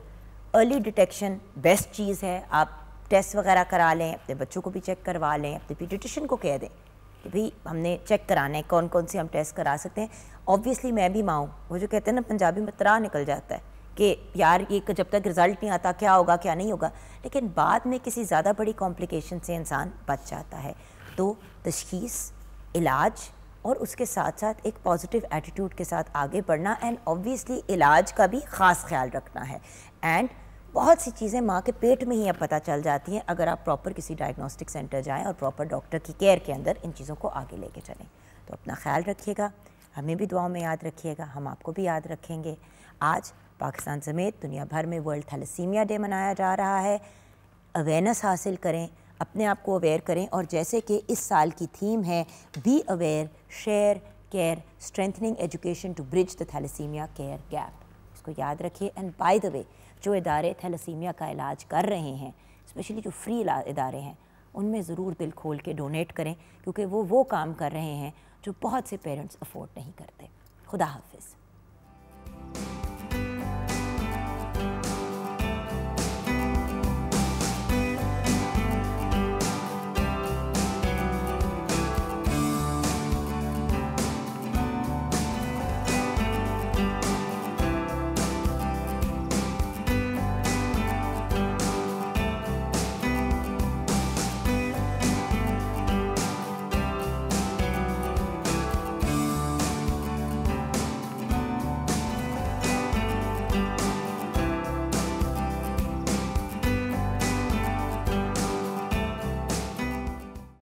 early detection best चीज़ है। आप टेस्ट वगैरह करा लें, अपने बच्चों को भी चेक करवा लें, अपने पीडियाट्रिशियन को कह दें कि भाई हमने चेक कराना है, कौन कौन से हम टेस्ट करा सकते हैं। ऑब्वियसली मैं भी माँ हूँ, वो जो कहते हैं ना पंजाबी में तरा निकल जाता है कि यार ये जब तक रिज़ल्ट नहीं आता क्या होगा क्या नहीं होगा, लेकिन बाद में किसी ज़्यादा बड़ी कॉम्प्लिकेशन से इंसान बच जाता है। तो तशख़ीस, इलाज और उसके साथ साथ एक पॉजिटिव एटीट्यूड के साथ आगे बढ़ना, एंड ऑब्वियसली इलाज का भी ख़ास ख्याल रखना है। एंड बहुत सी चीज़ें माँ के पेट में ही अब पता चल जाती हैं अगर आप प्रॉपर किसी डायग्नोस्टिक सेंटर जाएं और प्रॉपर डॉक्टर की केयर के अंदर इन चीज़ों को आगे लेके चलें। तो अपना ख्याल रखिएगा, हमें भी दुआओं में याद रखिएगा, हम आपको भी याद रखेंगे। आज पाकिस्तान समेत दुनिया भर में वर्ल्ड थैलेसीमिया डे मनाया जा रहा है। अवेयरनेस हासिल करें, अपने आप को अवेयर करें, और जैसे कि इस साल की थीम है be aware, share, care, strengthening education to bridge the thalassaemia care gap, इसको याद रखिए। एंड बाय द वे, जो इदारे थैलेसीमिया का इलाज कर रहे हैं, स्पेशली जो फ्री इदारे हैं, उनमें ज़रूर दिल खोल के डोनेट करें, क्योंकि वो काम कर रहे हैं जो बहुत से पेरेंट्स अफोर्ड नहीं करते। खुदा हाफिज़।